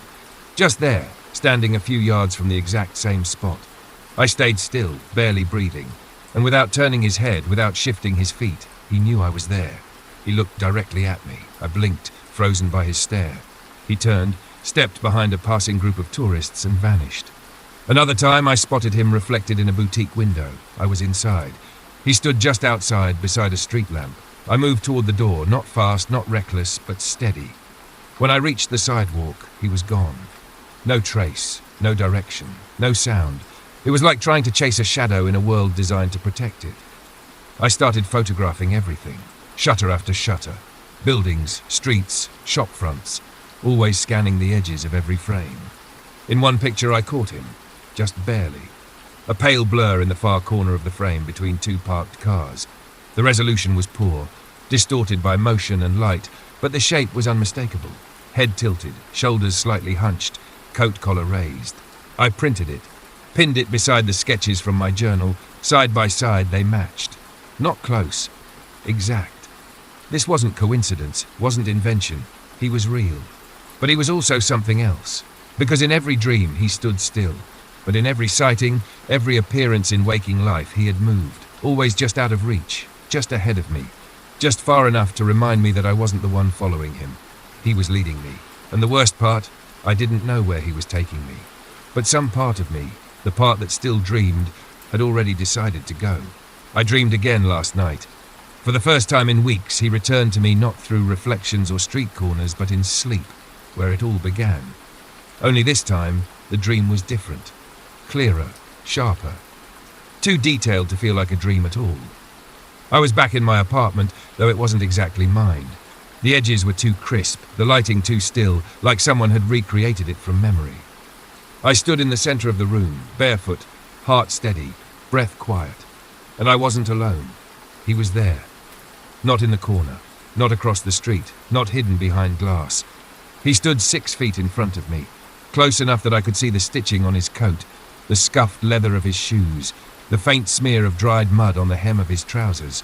Just there, standing a few yards from the exact same spot. I stayed still, barely breathing, and without turning his head, without shifting his feet, he knew I was there. He looked directly at me. I blinked, frozen by his stare. He turned, stepped behind a passing group of tourists and vanished. Another time I spotted him reflected in a boutique window. I was inside. He stood just outside, beside a street lamp. I moved toward the door, not fast, not reckless, but steady. When I reached the sidewalk, he was gone. No trace, no direction, no sound. It was like trying to chase a shadow in a world designed to protect it. I started photographing everything, shutter after shutter. Buildings, streets, shop fronts, always scanning the edges of every frame. In one picture I caught him, just barely. A pale blur in the far corner of the frame between 2 parked cars. The resolution was poor, distorted by motion and light, but the shape was unmistakable. Head tilted, shoulders slightly hunched, coat collar raised. I printed it, pinned it beside the sketches from my journal. Side by side they matched. Not close, exact. This wasn't coincidence, wasn't invention. He was real. But he was also something else. Because in every dream he stood still. But in every sighting, every appearance in waking life, he had moved. Always just out of reach, just ahead of me. Just far enough to remind me that I wasn't the one following him. He was leading me. And the worst part, I didn't know where he was taking me. But some part of me, the part that still dreamed, had already decided to go. I dreamed again last night. For the first time in weeks, he returned to me not through reflections or street corners, but in sleep, where it all began. Only this time, the dream was different. Clearer, sharper. Too detailed to feel like a dream at all. I was back in my apartment, though it wasn't exactly mine. The edges were too crisp, the lighting too still, like someone had recreated it from memory. I stood in the center of the room, barefoot, heart steady, breath quiet. And I wasn't alone. He was there. Not in the corner, not across the street, not hidden behind glass. He stood 6 feet in front of me, close enough that I could see the stitching on his coat, the scuffed leather of his shoes, the faint smear of dried mud on the hem of his trousers.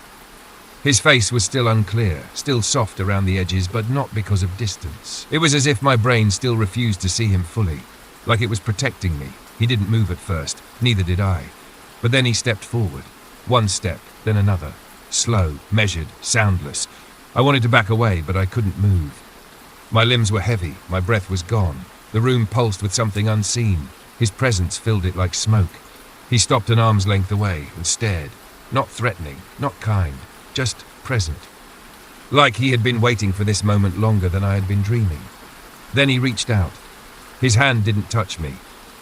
His face was still unclear, still soft around the edges, but not because of distance. It was as if my brain still refused to see him fully, like it was protecting me. He didn't move at first, neither did I. But then he stepped forward. 1 step, then another. Slow, measured, soundless. I wanted to back away, but I couldn't move. My limbs were heavy, my breath was gone. The room pulsed with something unseen. His presence filled it like smoke. He stopped an arm's length away and stared. Not threatening, not kind, just present. Like he had been waiting for this moment longer than I had been dreaming. Then he reached out. His hand didn't touch me.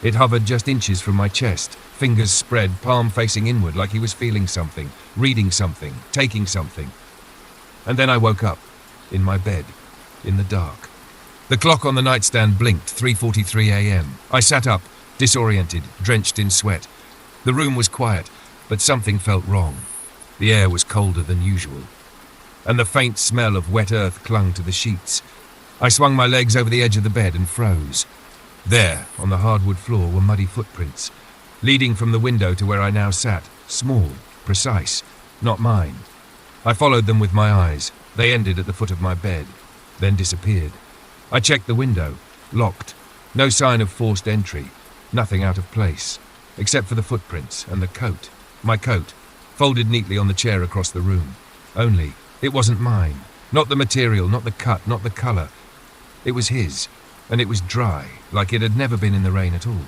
It hovered just inches from my chest, fingers spread, palm facing inward, like he was feeling something, reading something, taking something. And then I woke up, in my bed, in the dark. The clock on the nightstand blinked, 3:43 a.m. I sat up, disoriented, drenched in sweat. The room was quiet, but something felt wrong. The air was colder than usual, and the faint smell of wet earth clung to the sheets. I swung my legs over the edge of the bed and froze. There, on the hardwood floor, were muddy footprints, leading from the window to where I now sat, small, precise, not mine. I followed them with my eyes. They ended at the foot of my bed, then disappeared. I checked the window, locked. No sign of forced entry, nothing out of place, except for the footprints and the coat. My coat, folded neatly on the chair across the room. Only, it wasn't mine. Not the material, not the cut, not the color. It was his. and it was dry, like it had never been in the rain at all.